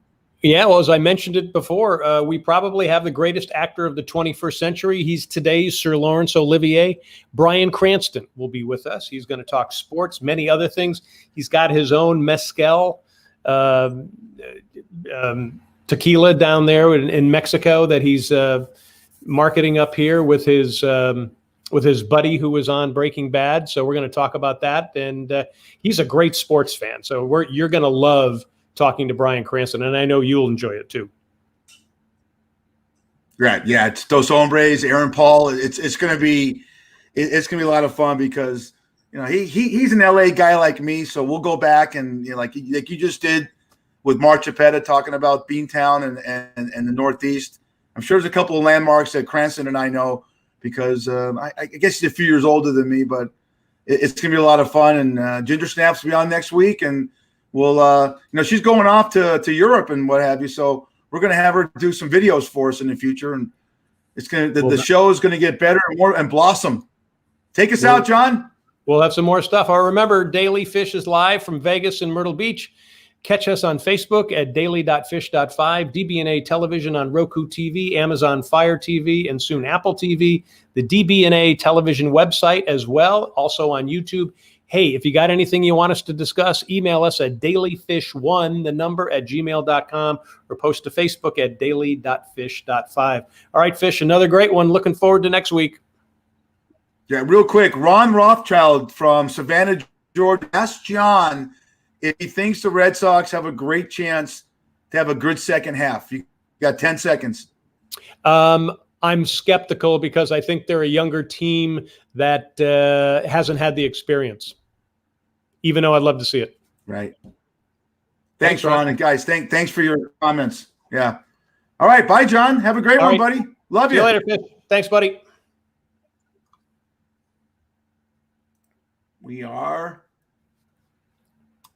Speaker 2: Yeah, well, as I mentioned it before, we probably have the greatest actor of the 21st century. He's today's Sir Laurence Olivier. Bryan Cranston will be with us. He's going to talk sports, many other things. He's got his own mezcal tequila down there in Mexico that he's marketing up here with his buddy who was on Breaking Bad. So we're going to talk about that. And he's a great sports fan. So you're going to love talking to Bryan Cranston, and I know you'll enjoy it too.
Speaker 1: Right. Yeah. It's Dos Hombres, Aaron Paul. It's going to be a lot of fun because, he's an LA guy like me. So we'll go back and, like you just did with Mark Chiappetta talking about Beantown and the Northeast. I'm sure there's a couple of landmarks that Cranston and I know because I guess he's a few years older than me, but it's going to be a lot of fun. And Ginger Snaps will be on next week, and we'll, she's going off to Europe and what have you. So we're going to have her do some videos for us in the future, and it's going to the show is going to get better and more and blossom. Take us out, John.
Speaker 2: We'll have some more stuff. Remember, Daily Fish is live from Vegas and Myrtle Beach. Catch us on Facebook at daily.fish.5, DBNA Television on Roku TV, Amazon Fire TV, and soon Apple TV, the DBNA Television website as well, also on YouTube. Hey, if you got anything you want us to discuss, email us at dalyfish1, the number, at gmail.com, or post to Facebook at daily.fish.5. All right, Fish, another great one. Looking forward to next week.
Speaker 1: Yeah, real quick, Ron Rothschild from Savannah, Georgia, asked John if he thinks the Red Sox have a great chance to have a good second half. You got 10 seconds.
Speaker 2: I'm skeptical because I think they're a younger team that hasn't had the experience, even though I'd love to see it.
Speaker 1: Right. Thanks, Ron. And guys, thanks for your comments. Yeah. All right. Bye, John. Have a great one, buddy. Love you.
Speaker 2: See you later, Fish. Thanks, buddy.
Speaker 1: We are